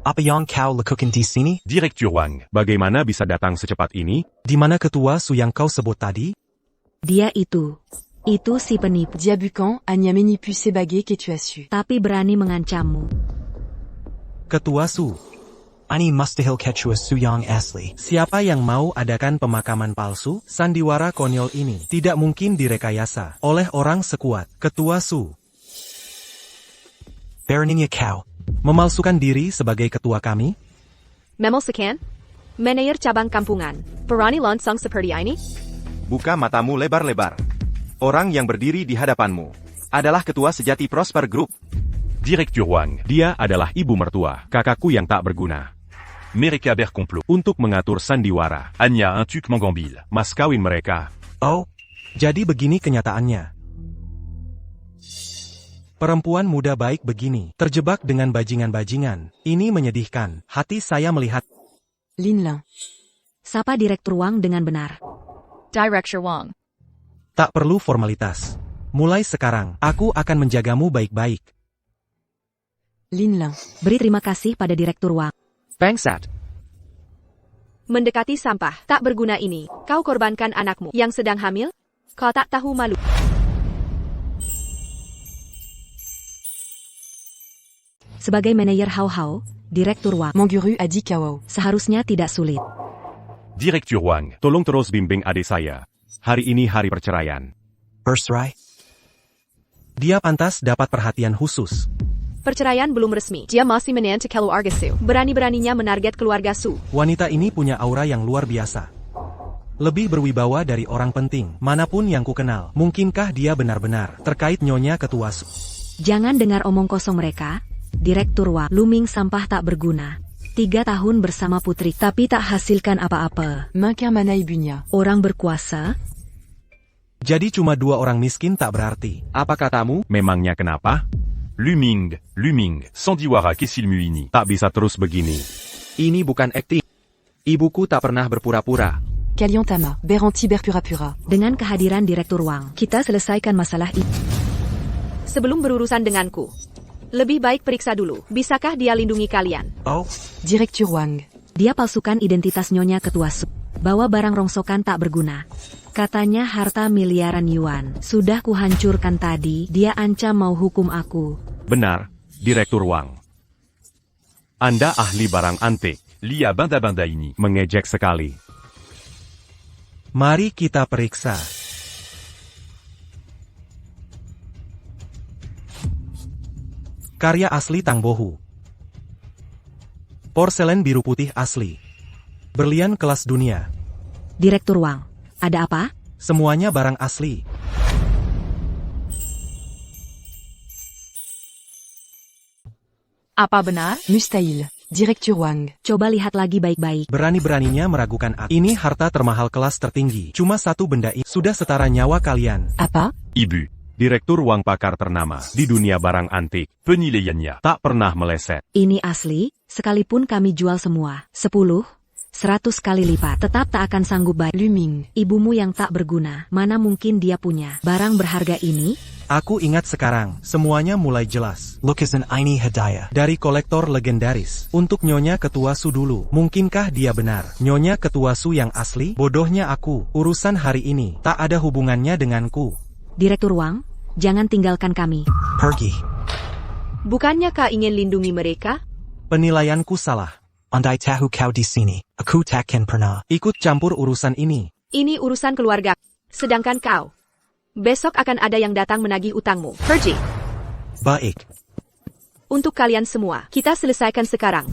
Apa yang kau lakukan di sini? Direktur Wang, bagaimana bisa datang secepat ini? Di mana Ketua Su yang kau sebut tadi? Dia itu si penipu. Diabucan a niamé pu sebagé que tu as su. Tapi berani mengancammu. Ketua Su. Ani mustahil Ketua Su yang asli. Siapa yang mau adakan pemakaman palsu? Sandiwara konyol ini tidak mungkin direkayasa oleh orang sekuat Ketua Su. Beraninya kau memalsukan diri sebagai ketua kami? Memalsukan? Meneir cabang kampungan. Berani langsung seperti ini? Buka matamu lebar-lebar. Orang yang berdiri di hadapanmu adalah ketua sejati Prosper Group. Direktur Wang, dia adalah ibu mertua, kakakku yang tak berguna. Mereka berkomplot Untuk mengatur sandiwara, Anya un tuc mangambil. mas kawin mereka. Oh, jadi begini kenyataannya. Perempuan muda baik begini, terjebak dengan bajingan-bajingan. Ini menyedihkan. Hati saya melihat. Linlin. Sapa Direktur Wang dengan benar. Director Wang. Tak perlu formalitas. Mulai sekarang, aku akan menjagamu baik-baik. Linlin. Beri terima kasih pada Direktur Wang. Bangsat. Mendekati sampah tak berguna ini, kau korbankan anakmu yang sedang hamil? Kau tak tahu malu. Sebagai manajer Hao-Hao, Direktur Wang, Manguru a dit Kawao. seharusnya tidak sulit. Direktur Wang, tolong terus bimbing adik saya. Hari ini hari perceraian. Bercerai. Dia pantas dapat perhatian khusus. Perceraian belum resmi, dia masih menanti keluarga Su. Berani-beraninya menarget keluarga Su. Wanita ini punya aura yang luar biasa. Lebih berwibawa dari orang penting, manapun yang kukenal. Mungkinkah dia benar-benar terkait Nyonya Ketua Su? Jangan dengar omong kosong mereka. Direktur Wang, Luming sampah tak berguna. 3 tahun bersama putri, tapi tak hasilkan apa-apa. Mankar Mana Ibunya. Orang berkuasa? Jadi cuma 2 orang miskin tak berarti. Apa katamu? Memangnya kenapa? Luming, Sandiwara Kessilmu ini. Tak bisa terus begini. Ini bukan akting. Ibuku tak pernah berpura-pura. Kaliantama. Beranti berpura-pura. Dengan kehadiran Direktur Wang, kita selesaikan masalah ini. Sebelum berurusan denganku, lebih baik periksa dulu, bisakah dia lindungi kalian? Oh, Direktur Wang. Dia palsukan identitas Nyonya Ketua Su. Bawa barang rongsokan tak berguna. Katanya harta miliaran yuan. Sudah kuhancurkan tadi, dia ancam mau hukum aku. Benar, Direktur Wang. Anda ahli barang antik. Lia banda-banda ini. Mengejek sekali. mari kita periksa. Karya asli Tang Bohu. Porselen biru putih asli. Berlian kelas dunia. Direktur Wang, ada apa? Semuanya barang asli. Apa benar? Mustahil. Directeur Wang. Coba lihat lagi baik-baik. Berani-beraninya meragukan aku. Ini harta termahal kelas tertinggi. Cuma satu benda ini sudah setara nyawa kalian. Apa? Ibu, Direktur Wang pakar ternama di dunia barang antik. Penilaiannya tak pernah meleset. Ini asli, sekalipun kami jual semua. 10, 100 kali lipat. Tetap tak akan sanggup bayar. Luming. Ibumu yang tak berguna, mana mungkin dia punya barang berharga ini? Aku ingat sekarang, semuanya mulai jelas. Lukisan ini hadiah dari kolektor legendaris untuk Nyonya Ketua Su dulu. Mungkinkah dia benar? Nyonya Ketua Su yang asli? Bodohnya aku, urusan hari ini tak ada hubungannya denganku. Direktur Wang, jangan tinggalkan kami. Pergi. Bukannya kau ingin lindungi mereka? Penilaianku salah. Andai tahu kau di sini, aku takkan pernah ikut campur urusan ini. Ini urusan keluarga. Sedangkan kau, besok akan ada yang datang menagih utangmu. Pergi. Baik. Untuk kalian semua, kita selesaikan sekarang.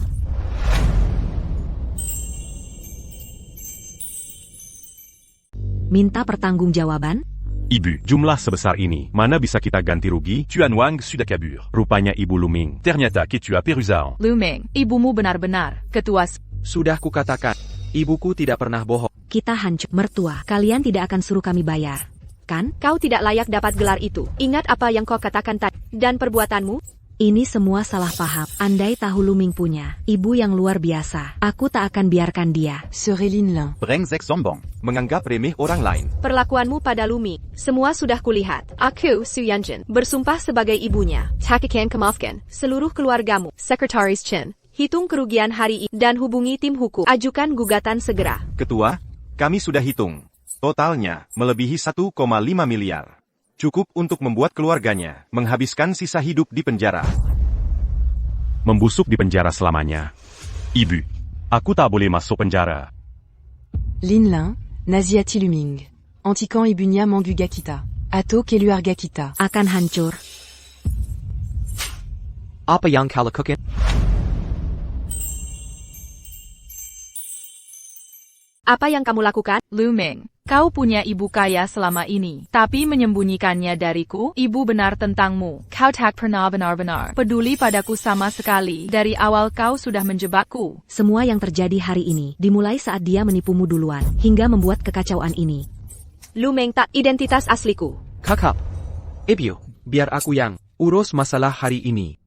Minta pertanggungjawaban? Ibu, jumlah sebesar ini, mana bisa kita ganti rugi? Tuan Wang sudah kabur. Rupanya Ibu Luming. Ternyata que tu as perusal. Luming, ibumu benar-benar ketua. Sudah kukatakan, ibuku tidak pernah bohong. Kita hancur. Mertua, kalian tidak akan suruh kami bayar, kan? Kau tidak layak dapat gelar itu. Ingat apa yang kau katakan tadi. Dan perbuatanmu? Ini semua salah paham. Andai tahu Luming punya ibu yang luar biasa, aku tak akan biarkan dia. Serait Linlin. Brengsek sombong. Menganggap remeh orang lain. Perlakuanmu pada Luming, semua sudah kulihat. Aku, Su Yanjin, bersumpah sebagai ibunya. Takikan kemaafkan seluruh keluargamu. Sekretaris Chen, hitung kerugian hari ini dan hubungi tim hukum. Ajukan gugatan segera. Ketua, kami sudah hitung. Totalnya melebihi 1,5 miliar. Cukup untuk membuat keluarganya menghabiskan sisa hidup di penjara. Membusuk di penjara selamanya. Ibu, aku tak boleh masuk penjara. Linlin, Naziati Luming. Antikan Ibunya Manguga Kita. Ato Keluarga Kita. Akan hancur. Apa yang kau lakukan? Apa yang kamu lakukan? Luming, kau punya ibu kaya selama ini, tapi menyembunyikannya dariku. Ibu benar tentangmu. Kau tak pernah benar-benar peduli padaku sama sekali. Dari awal kau sudah menjebakku. Semua yang terjadi hari ini dimulai saat dia menipumu duluan, hingga membuat kekacauan ini. Luming tak identitas asliku. Kakak, Ibu, biar aku yang urus masalah hari ini.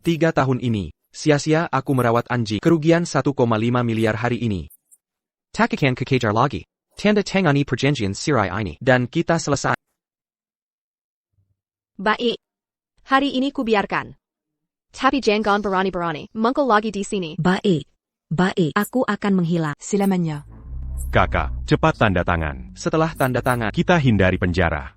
3 tahun ini, sia-sia aku merawat Anji. Kerugian 1,5 miliar hari ini. Takikan kekejar lagi. Tanda tangani perjanjian sirai ini. Dan kita selesai. Baik. Hari ini kubiarkan. Tapi jangan berani-berani mengkel lagi di sini. Baik. Baik. Aku akan menghilang. Selamanya. Kakak, cepat tanda tangan. Setelah tanda tangan, Kita hindari penjara.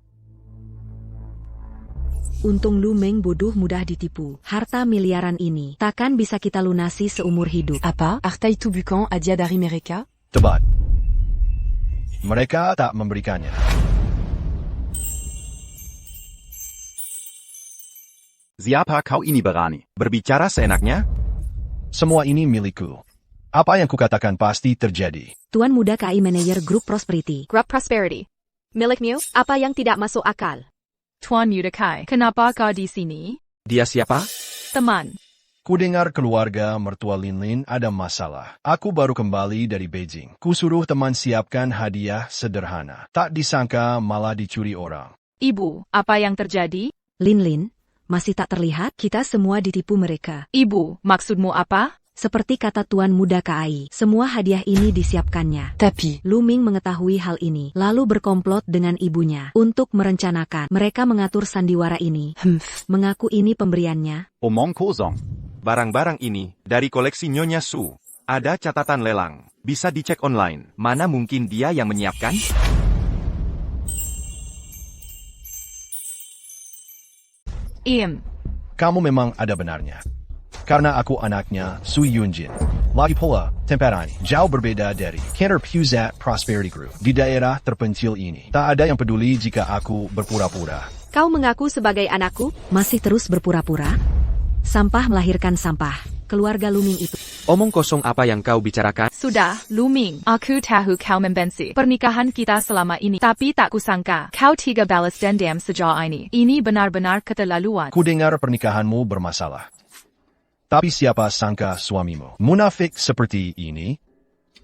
Untung Luming bodoh mudah ditipu. Harta miliaran ini takkan bisa kita lunasi seumur hidup. Apa? Harta itu bukan hadiah dari mereka? Tepat. Mereka tak memberikannya. Siapa kau ini berani? Berbicara seenaknya? Semua ini milikku. Apa yang kukatakan pasti terjadi. Tuan Muda KI Manager Group Prosperity. Grup Prosperity. Milikmu, apa yang tidak masuk akal? Tuan Yudakai, kenapa kau di sini? dia siapa? Teman. Kudengar keluarga mertua Linlin ada masalah. Aku baru kembali dari Beijing. Kusuruh teman siapkan hadiah sederhana. Tak disangka malah dicuri orang. Ibu, apa yang terjadi? Linlin, masih tak terlihat? Kita semua ditipu mereka. Ibu, maksudmu apa? Seperti kata Tuan Muda KAI, semua hadiah ini disiapkannya. Tapi, Luming mengetahui hal ini, lalu berkomplot dengan ibunya untuk merencanakan. Mereka mengatur sandiwara ini. Mengaku ini pemberiannya. Omong kosong. Barang-barang ini dari koleksi Nyonya Su. Ada catatan lelang. Bisa dicek online. Mana mungkin dia yang menyiapkan? Kamu memang ada benarnya. Karena aku anaknya Su Yunjin. Lagi pula, tempat ini jauh berbeda dari kantor pusat Prosperity Group. Di daerah terpencil ini, tak ada yang peduli jika aku berpura-pura. Kau mengaku sebagai anakku? Masih terus berpura-pura? Sampah melahirkan sampah. keluarga Luming itu. Omong kosong apa yang kau bicarakan? Sudah, Luming. Aku tahu kau membenci pernikahan kita selama ini. Tapi tak kusangka, kau tega balas dendam sejauh ini. Ini benar-benar keterlaluan. Ku dengar pernikahanmu bermasalah. Tapi siapa sangka suamimu munafik seperti ini?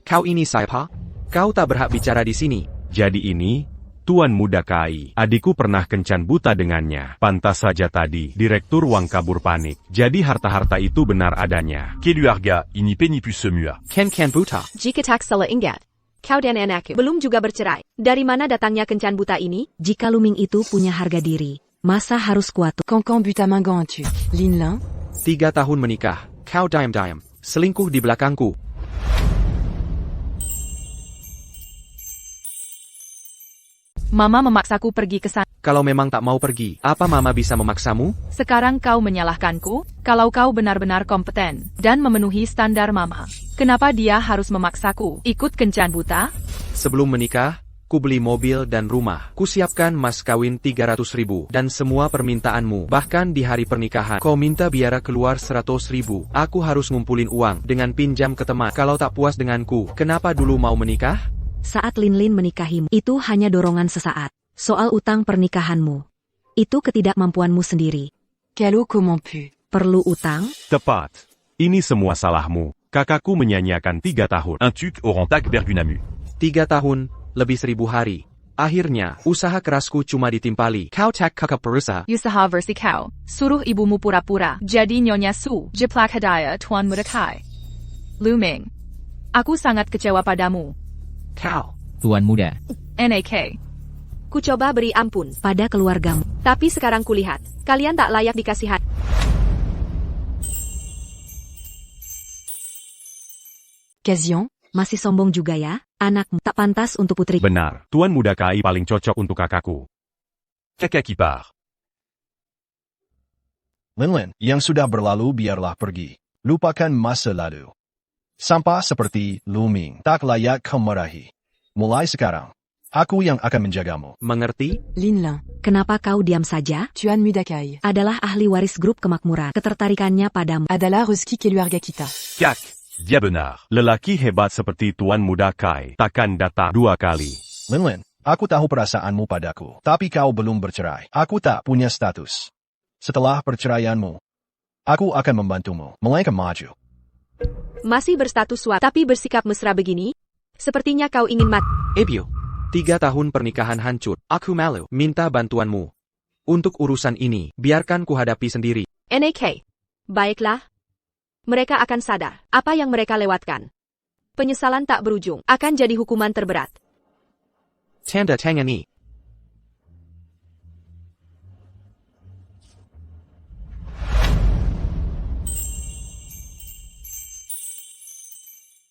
Kau ini siapa? Kau tak berhak bicara di sini. Jadi ini, Tuan Muda Kai. Adikku pernah kencan buta dengannya. Pantas saja tadi, Direktur Wang kabur panik. Jadi harta-harta itu benar adanya. Keluarga ini ni plus semua. Ken buta. Jika tak salah ingat, kau dan anakku belum juga bercerai. Dari mana datangnya kencan buta ini? Jika Luming itu punya harga diri, masa harus kuat? Cancan but à main tu. Lin Lin. 3 tahun menikah. Kau diam-diam. Selingkuh di belakangku. Mama memaksaku pergi ke sana. Kalau memang tak mau pergi, apa Mama bisa memaksamu? Sekarang kau menyalahkanku? Kalau kau benar-benar kompeten dan memenuhi standar Mama, kenapa dia harus memaksaku ikut kencan buta? Sebelum menikah, ku beli mobil dan rumah. Ku siapkan mas kawin 300.000 dan semua permintaanmu. Bahkan di hari pernikahan, kau minta biara keluar 100.000. Aku harus ngumpulin uang dengan pinjam ke teman. Kalau tak puas denganku, kenapa dulu mau menikah? Saat Lin menikahimu, itu hanya dorongan sesaat. Soal utang pernikahanmu, itu ketidakmampuanmu sendiri. Calo comment pu. Perlu utang? Tepat. Ini semua salahmu. Kakakku menyanyiakan 3 tahun. Un tuc au rentak Bergunamu. 3 tahun, lebih 1000 hari. Akhirnya, usaha kerasku cuma ditimpali. Kau tak kakak perusaha. Usaha versi kau. Suruh ibumu pura-pura jadi Nyonya Su. Jiplak hadiah Tuan Muda Kai. Luming. Aku sangat kecewa padamu. Kau. Tuan Muda. NAK. Ku coba beri ampun pada keluargamu. Tapi sekarang kulihat, kalian tak layak dikasihan. Kazian. Masih sombong juga ya? Anakmu tak pantas untuk putri. Benar, Tuan Muda Kai paling cocok untuk kakakku. Caca qui part. Lin, yang sudah berlalu biarlah pergi. Lupakan masa lalu. Sampah seperti Luming tak layak kau marahi. Mulai sekarang, aku yang akan menjagamu. Mengerti? Lin Lin. Kenapa kau diam saja? Tuan Muda Kai Adalah ahli waris grup kemakmuran. Ketertarikannya padamu adalah rezeki keluarga kita. Kak, dia benar. Lelaki hebat seperti Tuan Muda Kai takkan datang 2 kali. Lin, aku tahu perasaanmu padaku. Tapi kau belum bercerai. Aku tak punya status. Setelah perceraianmu, aku akan membantumu melangkah maju. Masih berstatus suami, tapi bersikap mesra begini? Sepertinya kau ingin mati. Ebio. 3 tahun pernikahan hancur. Aku malu. Minta bantuanmu. Untuk urusan ini, biarkan ku hadapi sendiri. NAK. Baiklah. Mereka akan sadar apa yang mereka lewatkan. Penyesalan tak berujung, akan jadi hukuman terberat. Tanda tangani.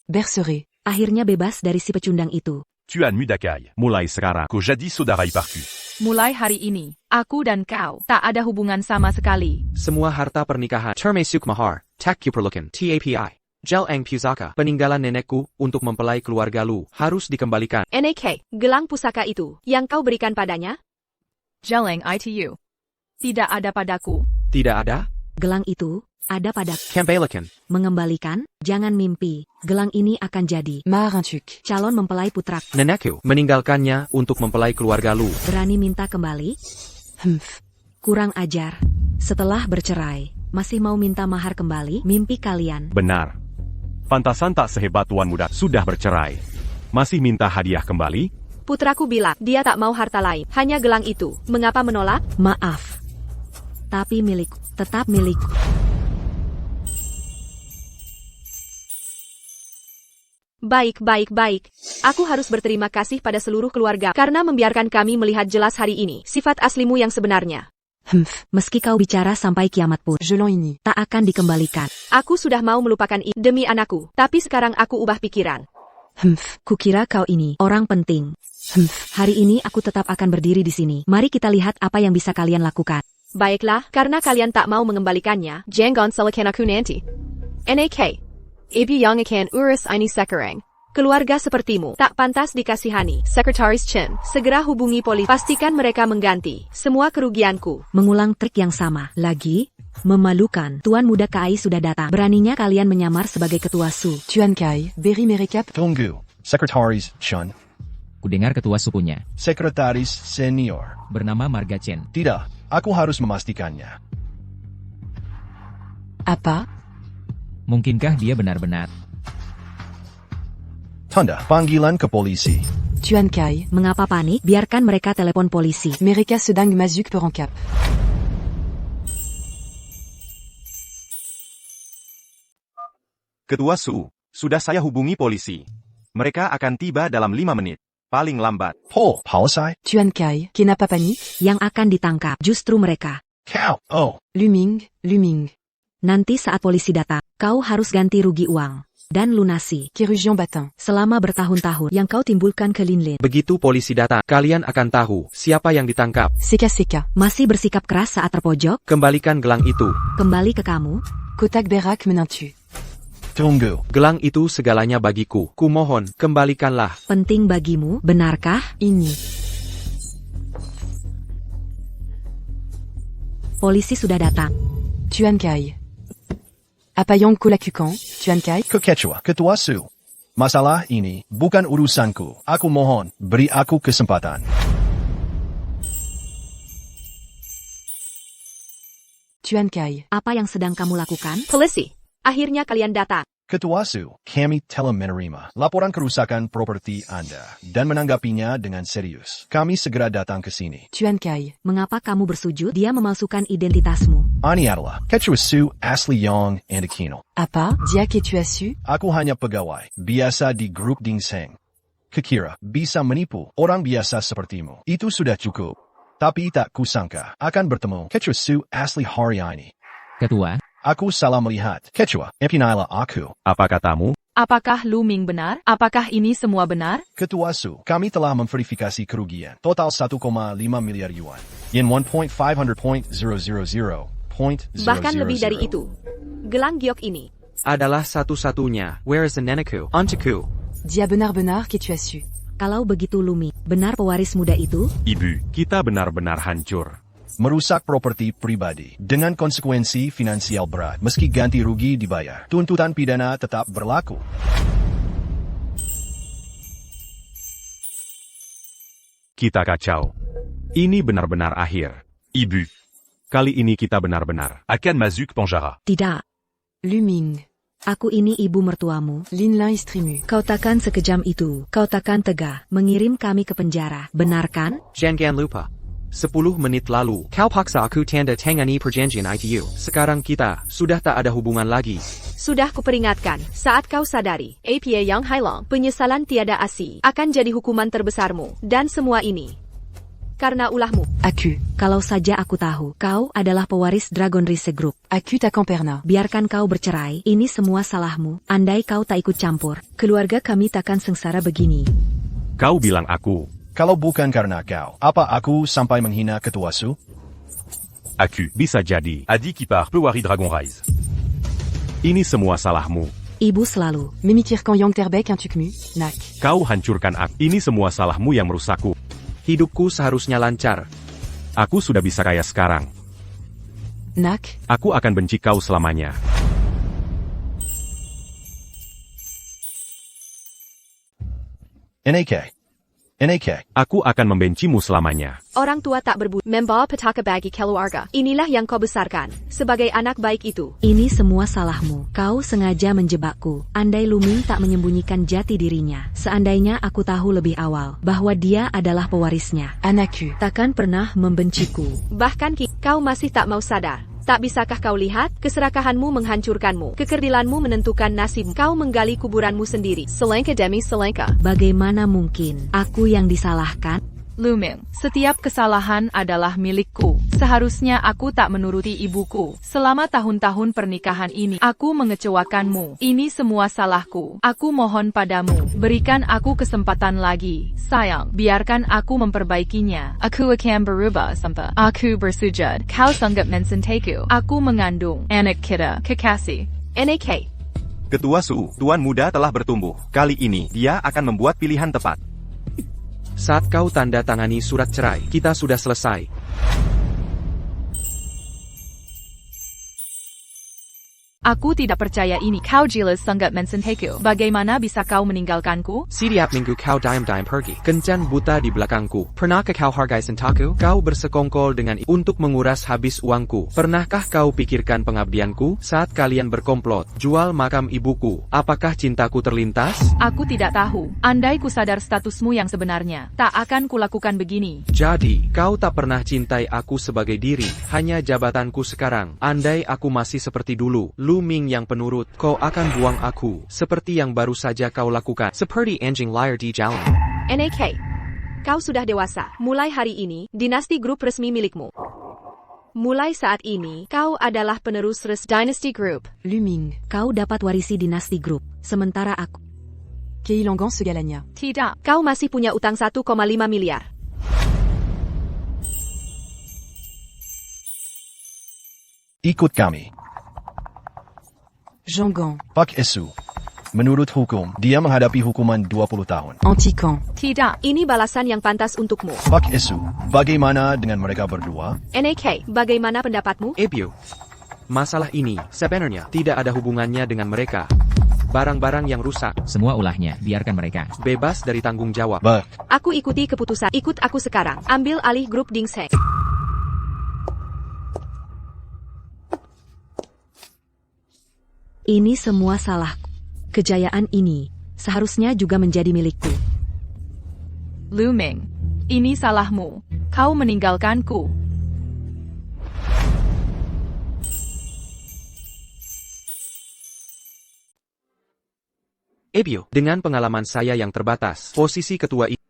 Bercerai. Akhirnya bebas dari si pecundang itu. Tuan Muda Kai. Mulai sekarang, Qu'au jadis saudara parcu. Mulai hari ini, aku dan kau tak ada hubungan sama sekali. Semua harta pernikahan, termasuk mahar, tak kuperlukan, TAPI, Jel Ang Pusaka, peninggalan nenekku untuk mempelai keluarga lu, harus dikembalikan. NAK, gelang pusaka itu, yang kau berikan padanya? Jeleng ITU. Tidak ada padaku. Tidak ada? Gelang itu ada pada Kembalikan. mengembalikan. Jangan mimpi, gelang ini akan jadi Maharantuk. calon mempelai putra. Nenekku meninggalkannya untuk mempelai keluarga lu. Berani minta kembali? Kurang ajar. Setelah bercerai, masih mau minta mahar kembali? Mimpi kalian. Benar. Pantasan tak sehebat Tuan Muda sudah bercerai. Masih minta hadiah kembali? Putraku bilang, dia tak mau harta lain, hanya gelang itu. Mengapa menolak? Maaf. Tapi milikku, tetap milikku. Baik. Aku harus berterima kasih pada seluruh keluarga karena membiarkan kami melihat jelas hari ini sifat aslimu yang sebenarnya. Meski kau bicara sampai kiamat pun, Jelon ini tak akan dikembalikan. Aku sudah mau melupakan ini demi anakku, tapi sekarang aku ubah pikiran. Kukira kau ini orang penting. Hari ini aku tetap akan berdiri di sini. Mari kita lihat apa yang bisa kalian lakukan. Baiklah, karena kalian tak mau mengembalikannya, jangan salahkan aku nanti. NAK. Ibu yang akan urus ini sekarang. Keluarga sepertimu tak pantas dikasihani. Sekretaris Chen, segera hubungi polisi. Pastikan mereka mengganti semua kerugianku. Mengulang trik yang sama lagi? Memalukan, Tuan Muda Kai sudah datang. Beraninya kalian menyamar sebagai ketua Su. Tuan Kai, beri merekap. Tunggu, Sekretaris Chun, Kudengar ketua sukunya. Sekretaris Senior. Bernama Marga Chen. Tidak, aku harus memastikannya. Apa? Mungkinkah dia benar-benar? Tanda panggilan ke polisi. Tuan Kai, Mengapa panik? Biarkan mereka telepon polisi. mereka sedang masuk perangkap. Ketua Su, sudah saya hubungi polisi. Mereka akan tiba dalam 5 menit. Paling lambat. Policy? Tuan Kai, kenapa panik? Yang akan ditangkap justru mereka. Cow. Oh. Luming. Nanti saat polisi datang, kau harus ganti rugi uang. Dan lunasi Kerugian batang. selama bertahun-tahun yang kau timbulkan ke Linlin. Begitu polisi datang, kalian akan tahu siapa yang ditangkap. Seka. Masih bersikap keras saat terpojok? Kembalikan gelang itu. Kembali ke kamu. Kotak berak menantu. Tunggu. Gelang itu segalanya bagiku. Kumohon, kembalikanlah. Penting bagimu, benarkah? Ini. Polisi sudah datang. Tuan Kai. Apa yang kulakukan, Tuan Kai? Kekecua, Ketua Su. Masalah ini bukan urusanku. Aku mohon, beri aku kesempatan. Tuan Kai. Apa yang sedang kamu lakukan? Polisi, akhirnya kalian datang. Ketua Su, kami telah menerima laporan kerusakan properti Anda dan menanggapinya dengan serius. Kami segera datang ke sini. Tuan Kai. Mengapa kamu bersujud? Dia memalsukan identitasmu. Ani adalah Ketua Su asli Yang and Aquino. Apa? Dia Ketua Su? Aku hanya pegawai, biasa di grup Dingseng. Kekira, bisa menipu orang biasa sepertimu. Itu sudah cukup. Tapi tak kusangka akan bertemu Ketua Su asli hari ini. Ketua, Aku salah melihat. Ketua, empinailah aku. Apa katamu? Apakah Luming benar? Apakah ini semua benar? Ketua Su, kami telah memverifikasi kerugian. Total 1,5 miliar yuan. Yen 1.500.000.000. Bahkan lebih dari itu. Gelang giok ini Adalah satu-satunya. Where is the neneku? Ontaku. Dia benar-benar Ketua Su. Kalau begitu Lumi, benar pewaris muda itu? Ibu, kita benar-benar hancur. Merusak properti pribadi dengan konsekuensi finansial berat. Meski ganti rugi dibayar, tuntutan pidana tetap berlaku. Kita kacau. Ini benar-benar akhir. Ibu. Kali ini kita benar-benar. Akan Mazuk Panjara. Tidak. Luming. Aku ini ibu mertuamu. Linlin istrimu. Kau takkan sekejam itu. Kau takkan tega mengirim kami ke penjara. Benarkan? Jangan lupa. 10 menit lalu, kau paksa aku tanda tangani perjanjian ITU. Sekarang kita sudah tak ada hubungan lagi. sudah kuperingatkan saat kau sadari. APA Yang Hailong, penyesalan tiada asi, akan jadi hukuman terbesarmu. Dan semua ini karena ulahmu. Aku. Kalau saja aku tahu, kau adalah pewaris Dragon Rise Group. Aku takkan pernah. Biarkan kau bercerai, ini semua salahmu. Andai kau tak ikut campur, keluarga kami takkan sengsara begini. Kau bilang aku. Kalau bukan karena kau, apa aku sampai menghina Ketua Su? Aku. Bisa jadi. Adi Kipar Pewari Dragon Rise. Ini semua salahmu. Ibu selalu memikirkan yang terbaik untukmu, nak. Kau hancurkan aku. Ini semua salahmu yang merusakku. Hidupku seharusnya lancar. Aku sudah bisa kaya sekarang. Nak. Aku akan benci kau selamanya. NAK. Aku akan membencimu selamanya. Orang tua tak berbudi membawa petaka bagi keluarga. Inilah yang kau besarkan sebagai anak baik itu. Ini semua salahmu. Kau sengaja menjebakku. Andai Luming tak menyembunyikan jati dirinya. Seandainya aku tahu lebih awal bahwa dia adalah pewarisnya. Anakku. Takkan pernah membenciku. Bahkan kau masih tak mau sadar. Tak bisakah kau lihat, keserakahanmu menghancurkanmu, kekerdilanmu menentukan nasib, kau menggali kuburanmu sendiri, selengka demi selengka. Bagaimana mungkin aku yang disalahkan? Luming, setiap kesalahan adalah milikku. Seharusnya aku tak menuruti ibuku. Selama tahun-tahun pernikahan ini, aku mengecewakanmu. Ini semua salahku. Aku mohon padamu, berikan aku kesempatan lagi. Sayang, biarkan aku memperbaikinya. Aku akan berubah sampai aku bersujud. Kau sangat mencintaku. Aku mengandung anak kita, kekasih. NAK. Ketua Su, Tuan Muda telah bertumbuh. Kali ini, dia akan membuat pilihan tepat. Saat kau tanda tangani surat cerai, kita sudah selesai. Aku tidak percaya ini. Kau jelas sangat mencintai-ku. Bagaimana bisa kau meninggalkanku? Setiap minggu kau diam-diam pergi. Kencan buta di belakangku. Pernahkah kau hargai cintaku? Kau bersekongkol dengan untuk menguras habis uangku. Pernahkah kau pikirkan pengabdianku saat kalian berkomplot jual makam ibuku? Apakah cintaku terlintas? Aku tidak tahu. Andai ku sadar statusmu yang sebenarnya, tak akan kulakukan begini. Jadi, kau tak pernah cintai aku sebagai diri, hanya jabatanku sekarang. Andai aku masih seperti dulu, Lu Ming yang penurut, kau akan buang aku, seperti yang baru saja kau lakukan, seperti anjing liar di jalan. NAK, kau sudah dewasa. Mulai hari ini, dinasti grup resmi milikmu. Mulai saat ini, kau adalah penerus Dynasty Group. Lu Ming, kau dapat warisi dinasti grup, sementara aku. Keilangan segalanya. Tidak, kau masih punya utang 1,5 miliar. Ikut kami. Zhonggang. Pak Esu. Menurut hukum, dia menghadapi hukuman 20 tahun. Antikan. Tidak, ini balasan yang pantas untukmu. Pak Esu, bagaimana dengan mereka berdua? NAK, bagaimana pendapatmu? Ebio, masalah ini sebenarnya tidak ada hubungannya dengan mereka. Barang-barang yang rusak. Semua ulahnya, biarkan mereka. Bebas dari tanggung jawab. Aku ikuti keputusan. Ikut aku sekarang. Ambil alih grup Dingseng. Ini semua salahku. Kejayaan ini seharusnya juga menjadi milikku. Lu Ming, ini salahmu. Kau meninggalkanku. Ebio, dengan pengalaman saya yang terbatas, posisi ketua ini,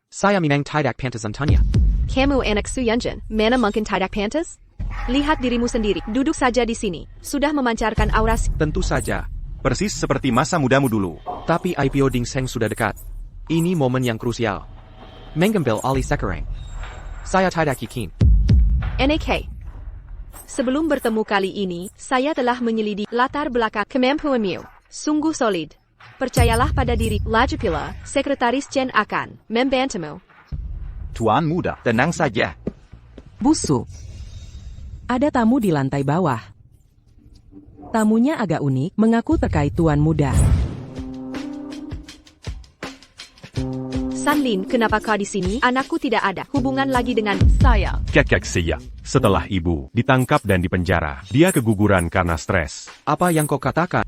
saya memang tidak pantas untanya. Kamu anak Su Yunjin, mana mungkin tidak pantas? Lihat dirimu sendiri, duduk saja di sini. Sudah memancarkan aura. Tentu saja. Persis seperti masa mudamu dulu. Tapi IPO Dingseng sudah dekat. Ini momen yang krusial. Mengambil alih sekarang. Saya tidak yakin. NAK. Sebelum bertemu kali ini, saya telah menyelidiki latar belakang kemampuanmu. Sungguh solid. Percayalah pada diri. Lagi pula, Sekretaris Chen akan membantumu. Tuan muda. Tenang saja. Busu. Ada tamu di lantai bawah. Tamunya agak unik, mengaku terkait Tuan Muda. Sanlin, kenapa kau di sini? Anakku tidak ada hubungan lagi dengan saya. Kakak Seya. Setelah ibu ditangkap dan dipenjara, dia keguguran karena stres. Apa yang kau katakan?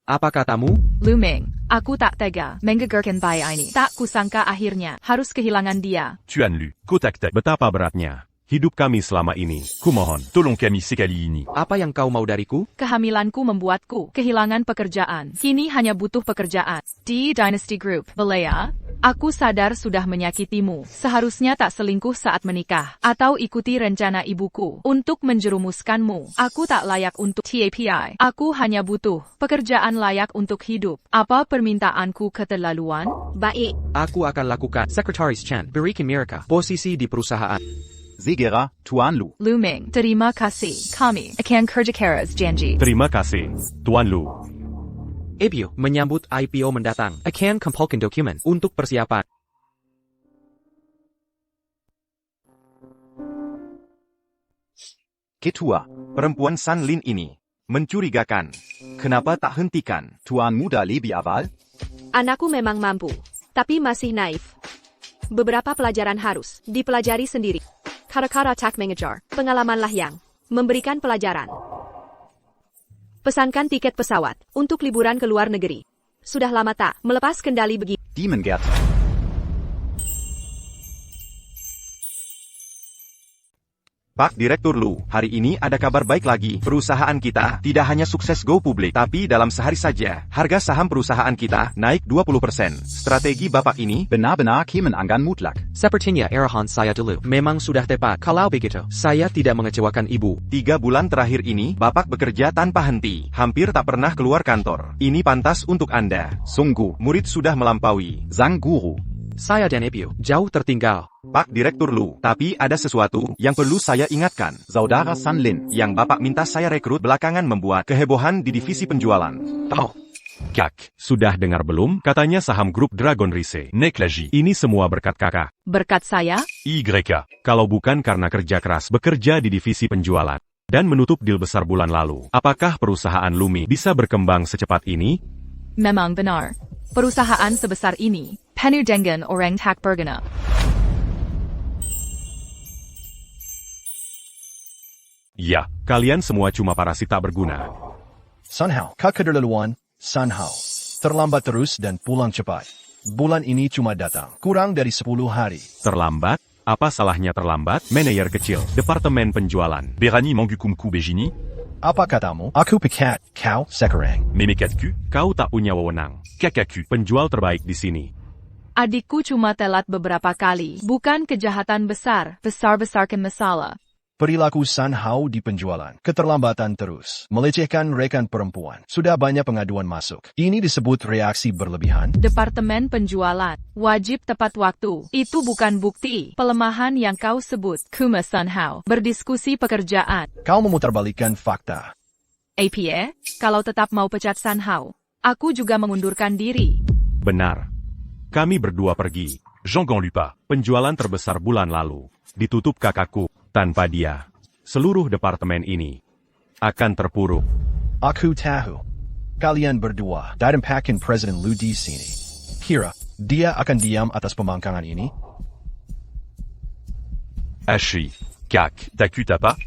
Apa katamu? Lu Ming, aku tak tega menggugurkan bayi ini. Tak kusangka akhirnya harus kehilangan dia. Tuan Lu, kutak betapa beratnya hidup kami selama ini. Kumohon, tolong kami sekali ini. Apa yang kau mau dariku? Kehamilanku membuatku kehilangan pekerjaan. Kini hanya butuh pekerjaan. Di Dynasty Group, Belaya, aku sadar sudah menyakitimu. Seharusnya tak selingkuh saat menikah. Atau ikuti rencana ibuku untuk menjerumuskanmu. Aku tak layak untuk TAPI. Aku hanya butuh pekerjaan layak untuk hidup. Apa permintaanku keterlaluan? Baik. Aku akan lakukan. Sekretaris Chen, berikan mereka posisi di perusahaan. Segera, Tuan Lu. Lu Ming, terima kasih. Kami akan kerja keras janji. Terima kasih, Tuan Lu. Ebio, menyambut IPO mendatang, akan kumpulkan dokumen untuk persiapan. Ketua. Perempuan Sanlin ini mencurigakan. Kenapa tak hentikan? Tuan Muda lebih awal? Anakku memang mampu, tapi masih naif. Beberapa pelajaran harus dipelajari sendiri. Kara-kara tak mengejar, pengalamanlah yang memberikan pelajaran. Pesankan tiket pesawat untuk liburan ke luar negeri. Sudah lama tak melepas kendali begini. Demon Gert. Pak Direktur Lu, hari ini ada kabar baik lagi. Perusahaan kita tidak hanya sukses go publik, tapi dalam sehari saja, harga saham perusahaan kita naik 20%. Strategi Bapak ini benar-benar kemenangan mutlak. Sepertinya arahan saya dulu memang sudah tepat. Kalau begitu, saya tidak mengecewakan ibu. 3 bulan terakhir ini, Bapak bekerja tanpa henti. Hampir tak pernah keluar kantor. Ini pantas untuk Anda. Sungguh, murid sudah melampaui sang guru. Saya dan Ebio jauh tertinggal. Pak Direktur Lu, tapi ada sesuatu yang perlu saya ingatkan. Saudara Sanlin, yang Bapak minta saya rekrut belakangan membuat kehebohan di divisi penjualan. Oh, Kak, sudah dengar belum? Katanya saham grup Dragon Rise naik lagi. Ini semua berkat kakak. Berkat saya? YK. Kalau bukan karena kerja keras bekerja di divisi penjualan dan menutup deal besar bulan lalu, apakah perusahaan Luming bisa berkembang secepat ini? Memang benar. Perusahaan sebesar ini penuh dengan orang tak berguna. Ya, kalian semua cuma parasit tak berguna. Sunhao, kau keterlaluan, Sunhao. Terlambat terus dan pulang cepat. Bulan ini cuma datang kurang dari 10 hari. Terlambat? Apa salahnya terlambat? Manajer kecil, departemen penjualan. Berani menghukumku begini? Apa katamu? Aku pecat, kau sekarang. Memekatku? Kau tak punya wewenang. Kakakku. Penjual terbaik di sini. Adikku cuma telat beberapa kali. Bukan kejahatan besar. Besar-besarkan masalah. Perilaku Sunhao di penjualan, keterlambatan terus, melecehkan rekan perempuan. Sudah banyak pengaduan masuk. Ini disebut reaksi berlebihan. Departemen penjualan. Wajib tepat waktu. Itu bukan bukti. Pelemahan yang kau sebut. Kuma Sunhao. Berdiskusi pekerjaan. Kau memutarbalikkan fakta. APA, kalau tetap mau pecat Sunhao, aku juga mengundurkan diri. Benar. Kami berdua pergi. Jean Lupa. Penjualan terbesar bulan lalu. Ditutup kakakku. Tanpa dia, seluruh departemen ini akan terpuruk. Aku tahu. Kalian berdua dampakin Presiden Lu di sini. Kira, dia akan diam atas pembangkangan ini? Ashi. Kak, t'as pas?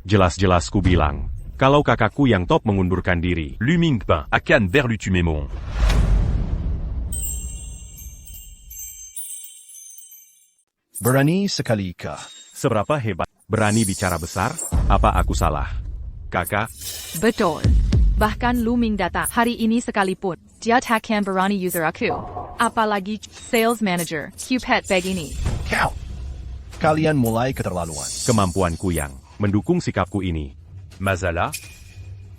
Jelas-jelas ku bilang, kalau kakakku yang top mengundurkan diri. Luming Pain, akan berlutu memon. Berani sekali kah? Seberapa hebat? Berani bicara besar? Apa aku salah? Kakak? Betul. Bahkan Luming datang hari ini sekalipun. Dia takkan berani user aku. Apalagi sales manager, Cupid begini. Kau! Kalian mulai keterlaluan. Kemampuanku yang mendukung sikapku ini. Masalah?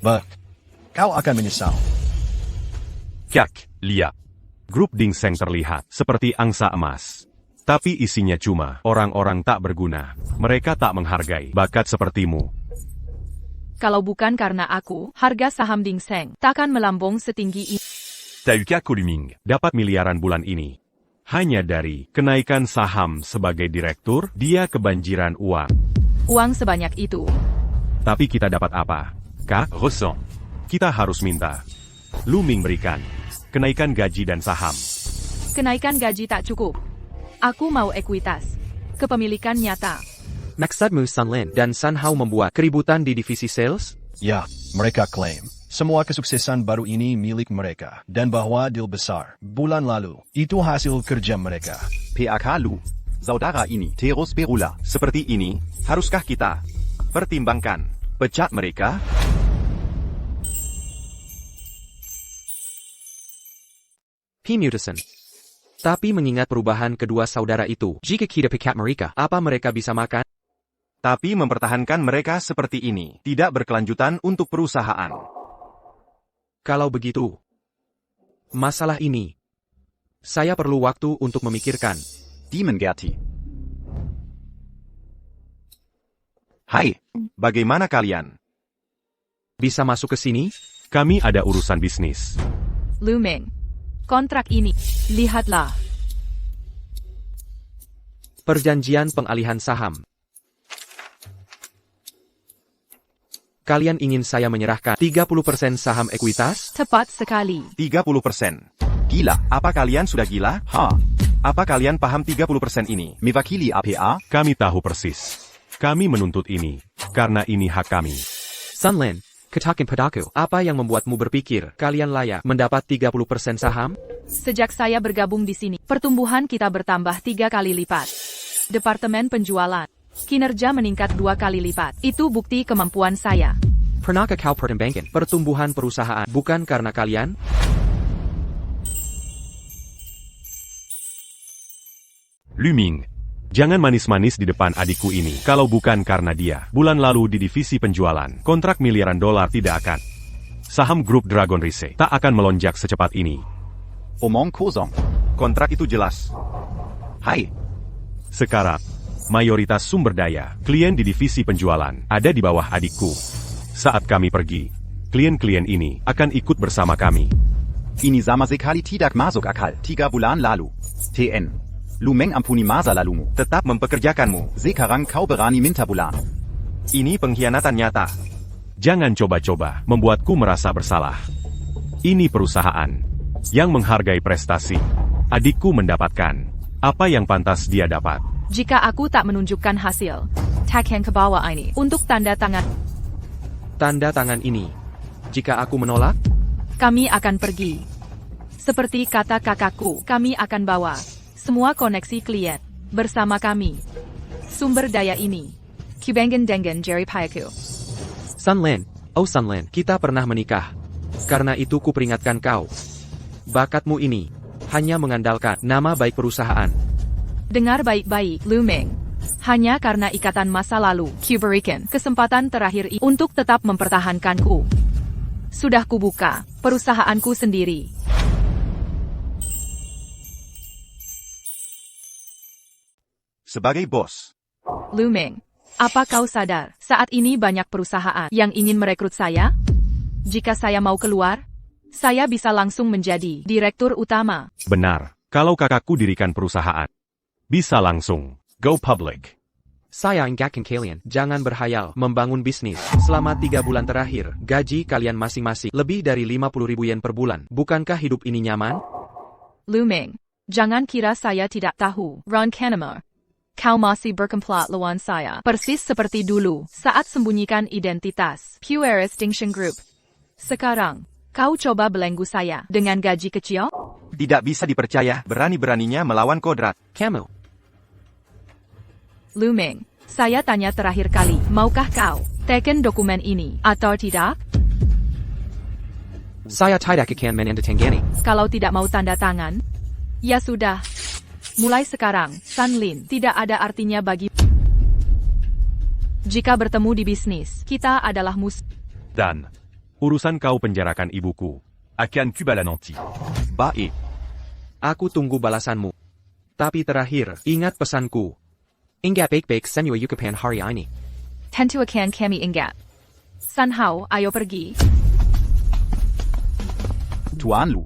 Bak, kau akan menyesal. Kak, lihat. Grup Dingseng terlihat seperti angsa emas. Tapi isinya cuma orang-orang tak berguna. Mereka tak menghargai bakat sepertimu. Kalau bukan karena aku, harga saham Dingseng takkan melambung setinggi ini. T'as eu Kak Luming. Dapat miliaran bulan ini. Hanya dari kenaikan saham sebagai direktur, dia kebanjiran uang. Uang sebanyak itu. Tapi kita dapat apa? Kak? Ressent. Kita harus minta. Luming berikan. Kenaikan gaji dan saham. Kenaikan gaji tak cukup. Aku mau ekuitas. Kepemilikan nyata. Maksudmu Sunlin dan Sunhao membuat keributan di divisi sales? Ya, mereka klaim semua kesuksesan baru ini milik mereka. Dan bahwa deal besar bulan lalu itu hasil kerja mereka. PAK Lu. Saudara ini terus berulah. Seperti ini, haruskah kita pertimbangkan pecat mereka? P. Mutison. Tapi mengingat perubahan kedua saudara itu, jika kita pecat mereka, apa mereka bisa makan? Tapi mempertahankan mereka seperti ini tidak berkelanjutan untuk perusahaan. Kalau begitu, masalah ini, saya perlu waktu untuk memikirkan. Demon Gerti. Hai, bagaimana kalian? Bisa masuk ke sini? Kami ada urusan bisnis. Luming. Kontrak ini, lihatlah. Perjanjian pengalihan saham. Kalian ingin saya menyerahkan 30% saham ekuitas? Tepat sekali. 30%. Gila, apa kalian sudah gila? Apa kalian paham 30% ini? Mewakili APA? Kami tahu persis. Kami menuntut ini, karena ini hak kami. Sunlin, katakan padaku, apa yang membuatmu berpikir kalian layak mendapat 30% saham? Sejak saya bergabung di sini, pertumbuhan kita bertambah 3 kali lipat. Departemen penjualan, kinerja meningkat 2 kali lipat. Itu bukti kemampuan saya. Pernahkah kau pertimbangkan pertumbuhan perusahaan bukan karena kalian? Luming. Jangan manis-manis di depan adikku ini. Kalau bukan karena dia, bulan lalu di divisi penjualan, kontrak miliaran dolar tidak akan. Saham grup Dragon Rise tak akan melonjak secepat ini. Omong kosong. Kontrak itu jelas. Hai. Sekarang, mayoritas sumber daya, klien di divisi penjualan, ada di bawah adikku. Saat kami pergi, klien-klien ini akan ikut bersama kami. Ini sama sekali tidak masuk akal. 3 bulan lalu. TN. Lumeng ampuni masa lalumu. Tetap mempekerjakanmu. Sekarang kau berani minta bulan. Ini pengkhianatan nyata. Jangan coba-coba membuatku merasa bersalah. Ini perusahaan yang menghargai prestasi. Adikku mendapatkan apa yang pantas dia dapat. Jika aku tak menunjukkan hasil, takkan ke bawah ini untuk tanda tangan. Tanda tangan ini. Jika aku menolak, Kami akan pergi. Seperti kata kakakku, kami akan bawa semua koneksi klien bersama kami. Sumber daya ini. Kubengen dengan Jerry Payaku. Sunlin, oh Sunlin, kita pernah menikah. Karena itu ku peringatkan kau. Bakatmu ini hanya mengandalkan nama baik perusahaan. Dengar baik-baik, Luming. Hanya karena ikatan masa lalu, ku berikan kesempatan terakhir ini untuk tetap mempertahankanku. Sudah kubuka perusahaanku sendiri. Sebagai bos, Luming, apa kau sadar, saat ini banyak perusahaan yang ingin merekrut saya? Jika saya mau keluar, saya bisa langsung menjadi direktur utama. Benar, kalau kakakku dirikan perusahaan, bisa langsung go public. Saya ingatkan kalian, jangan berhayal membangun bisnis. Selama 3 bulan terakhir, gaji kalian masing-masing lebih dari 50.000 yen per bulan. Bukankah hidup ini nyaman? Luming, jangan kira saya tidak tahu. Ron Kanemaru, kau masih berkomplot lawan saya. Persis seperti dulu, saat sembunyikan identitas. Pure Extinction Group. Sekarang, kau coba belenggu saya dengan gaji kecil? tidak bisa dipercaya, berani-beraninya melawan kodrat. Kamu. Luming, saya tanya terakhir kali, maukah kau tekan dokumen ini, atau tidak? Saya tidak akan menandatangani. Kalau tidak mau tanda tangan, ya sudah. Mulai sekarang, Sunlin tidak ada artinya bagi. Jika bertemu di bisnis, kita adalah musuh. Dan urusan kau penjarakan ibuku akan kubala nanti. Baik. Aku tunggu balasanmu. Tapi terakhir, ingat pesanku. Ingat baik-baik semua yukapan hari ini. Tentu akan kami ingat. Sanhao, ayo pergi. Tuan Lu.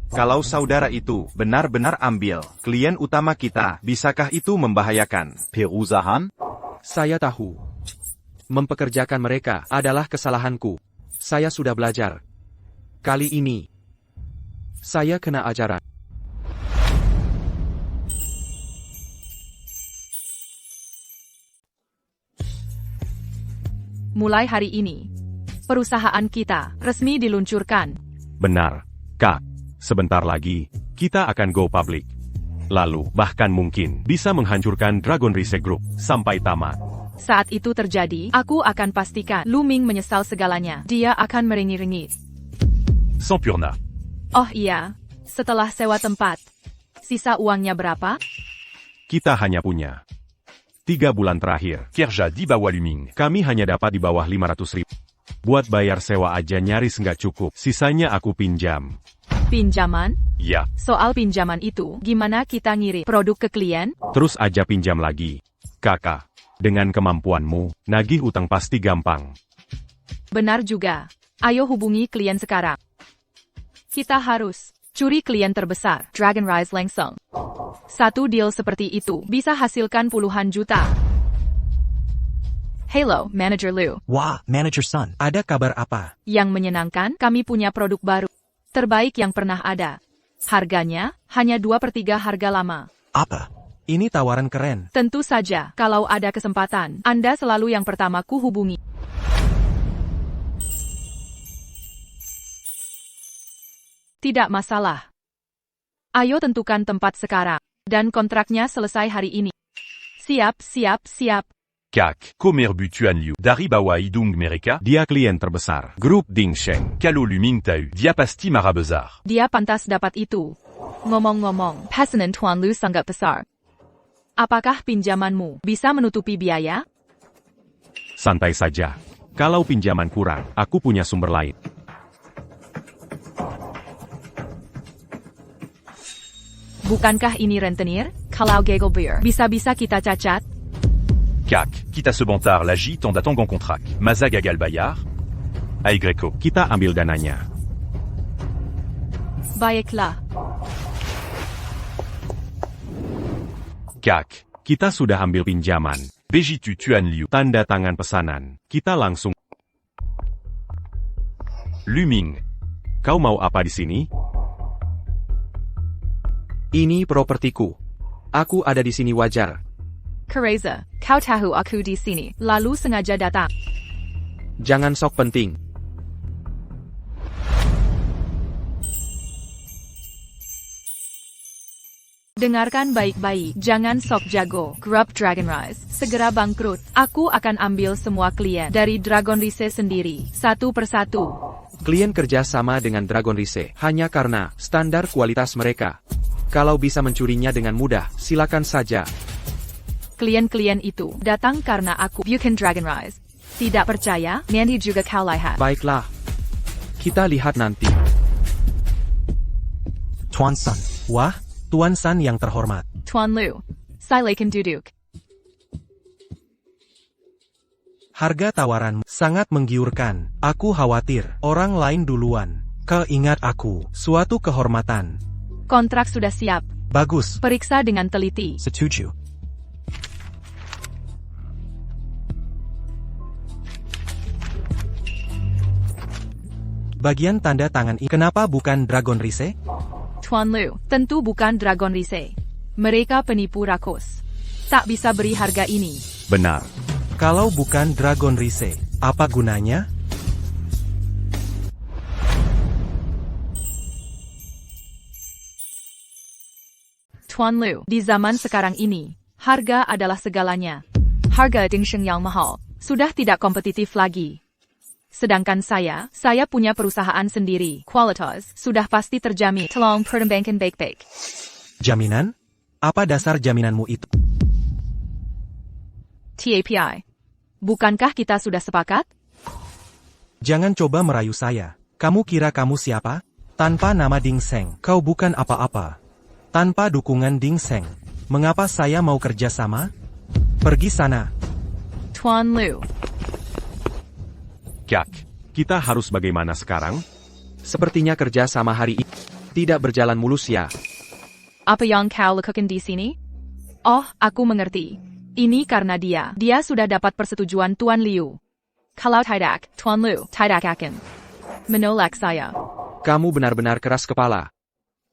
Kalau saudara itu benar-benar ambil klien utama kita, bisakah itu membahayakan perusahaan? Saya tahu. Mempekerjakan mereka adalah kesalahanku. Saya sudah belajar. Kali ini, saya kena ajaran. Mulai hari ini, perusahaan kita resmi diluncurkan. Benar, Kak. Sebentar lagi, kita akan go public. Lalu, bahkan mungkin, bisa menghancurkan Dragon Rise Group sampai tamat. Saat itu terjadi, aku akan pastikan Luming menyesal segalanya. Dia akan meringit-ringit. Sampurna. Oh iya, setelah sewa tempat, sisa uangnya berapa? Kita hanya punya 3 bulan terakhir. Kerja di bawah Luming. Kami hanya dapat di bawah 500.000. Buat bayar sewa aja nyaris nggak cukup. Sisanya aku pinjam. Pinjaman? Ya. Soal pinjaman itu, gimana kita ngirim produk ke klien? Terus aja pinjam lagi. Kakak, dengan kemampuanmu, nagih utang pasti gampang. Benar juga. Ayo hubungi klien sekarang. Kita harus curi klien terbesar, Dragon Rise langsung. Satu deal seperti itu bisa hasilkan puluhan juta. Hello, Manager Lu. Wah, Manager Sun, ada kabar apa? Yang menyenangkan, kami punya produk baru. Terbaik yang pernah ada. Harganya, hanya 2/3 harga lama. Apa? Ini tawaran keren. Tentu saja, kalau ada kesempatan, Anda selalu yang pertama ku hubungi. Tidak masalah. Ayo tentukan tempat sekarang. Dan kontraknya selesai hari ini. Siap, siap, siap. Kak, Komerbu Tuan Liu, dari bawah hidung mereka. Dia klien terbesar, grup Dingsheng. Kalau Luming tahu, dia pasti marah besar. Dia pantas dapat itu. Ngomong-ngomong, pesanan Tuan Lu sangat besar. Apakah pinjamanmu bisa menutupi biaya? Santai saja. Kalau pinjaman kurang, aku punya sumber lain. Bukankah ini rentenir? Kalau gagal bayar, bisa-bisa kita cacat. Kak, kita sebentar lagi tanda tangan kontrak. Masa gagal bayar? Ay Greco. Kita ambil dananya. Baiklah. Kak, kita sudah ambil pinjaman. Begitu Tuan Liu. Tanda tangan pesanan. Kita langsung. Luming. Kau mau apa di sini? Ini propertiku. Aku ada di sini wajar. Kereza, kau tahu aku di sini, lalu sengaja datang. Jangan sok penting. Dengarkan baik-baik, jangan sok jago. Grup Dragon Rise, segera bangkrut. Aku akan ambil semua klien dari Dragon Rise sendiri, satu persatu. Klien kerja sama dengan Dragon Rise hanya karena standar kualitas mereka. Kalau bisa mencurinya dengan mudah, silakan saja. Klien-klien itu datang karena aku bukan Dragon Rise. Tidak percaya? Nanti juga kau lihat. Baiklah. Kita lihat nanti. Tuan San. Wah, Tuan San yang terhormat. Tuan Lu, silakan duduk. Harga tawaranmu sangat menggiurkan. Aku khawatir orang lain duluan. Keingat aku, suatu kehormatan. Kontrak sudah siap. Bagus. Periksa dengan teliti. Setuju. Bagian tanda tangan ini kenapa bukan Dragon Rise? Tuan Lu, tentu bukan Dragon Rise. Mereka penipu rakus. Tak bisa beri harga ini. Benar. Kalau bukan Dragon Rise, apa gunanya? Tuan Lu, di zaman sekarang ini, harga adalah segalanya. Harga Dingsheng yang mahal, sudah tidak kompetitif lagi. Sedangkan saya punya perusahaan sendiri. Kualitas sudah pasti terjamin. Tolong pertimbangkan baik-baik. Jaminan? Apa dasar jaminanmu itu? TAPI. Bukankah kita sudah sepakat? Jangan coba merayu saya. Kamu kira kamu siapa? Tanpa nama Ding Seng, kau bukan apa-apa. Tanpa dukungan Ding Seng, mengapa saya mau kerja sama? Pergi sana. Tuan Lu. Kak, kita harus bagaimana sekarang? Sepertinya kerja sama hari ini tidak berjalan mulus ya. Apa yang kau lakukan di sini? Oh, aku mengerti. Ini karena dia sudah dapat persetujuan Tuan Liu. Kalau tidak, Tuan Lu tidak akan menolak saya. Kamu benar-benar keras kepala.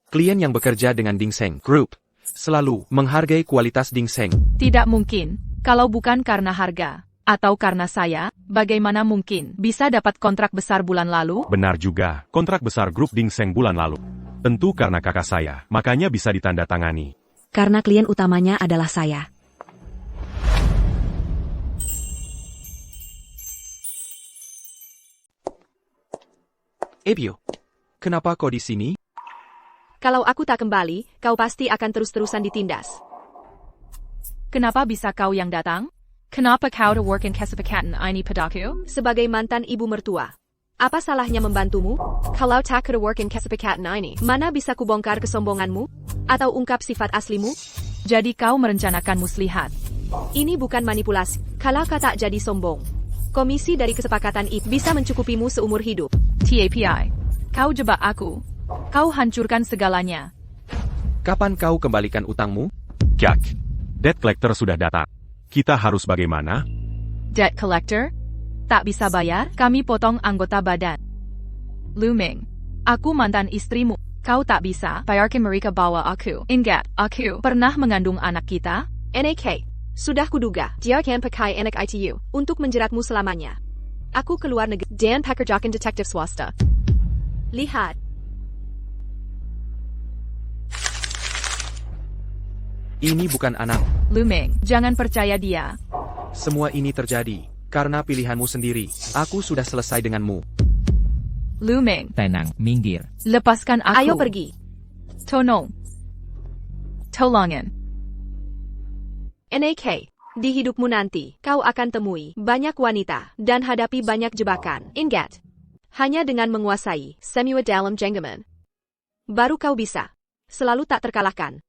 Klien yang bekerja dengan Ding Seng Group selalu menghargai kualitas Ding Seng. Tidak mungkin, kalau bukan karena harga. Atau karena saya, bagaimana mungkin bisa dapat kontrak besar bulan lalu? Benar juga, kontrak besar grup Ding Seng bulan lalu. Tentu karena kakak saya, makanya bisa ditandatangani. Karena klien utamanya adalah saya. Ebio, kenapa kau di sini? Kalau aku tak kembali, kau pasti akan terus-terusan ditindas. Kenapa bisa kau yang datang? Kenapa kau work in kesepakatan ini padaku? Sebagai mantan ibu mertua. Apa salahnya membantumu? Kalau tak work in kesepakatan ini, mana bisa kubongkar kesombonganmu? Atau ungkap sifat aslimu? Jadi kau merencanakan muslihat. Ini bukan manipulasi. Kalau kau tak jadi sombong. Komisi dari kesepakatan itu bisa mencukupimu seumur hidup. TAPI. Kau jebak aku. Kau hancurkan segalanya. Kapan kau kembalikan utangmu? Kak, debt collector sudah datang. Kita harus bagaimana? Debt collector? Tak bisa bayar, kami potong anggota badan. Luming. Aku mantan istrimu. Kau tak bisa bayarkan mereka bawa aku. Ingat, aku pernah mengandung anak kita. NAK. Sudah kuduga, dia akan pakai anak ITU untuk menjeratmu selamanya. Aku keluar negeri dan pekerjakan detektif swasta. Lihat. Ini bukan anak. Luming, jangan percaya dia. Semua ini terjadi karena pilihanmu sendiri. Aku sudah selesai denganmu. Luming. Tenang, minggir. Lepaskan aku. Ayo pergi. Tolong. Tolongin. NAK. Di hidupmu nanti, kau akan temui banyak wanita dan hadapi banyak jebakan. Ingat. Hanya dengan menguasai semua dalam genggaman, baru kau bisa selalu tak terkalahkan.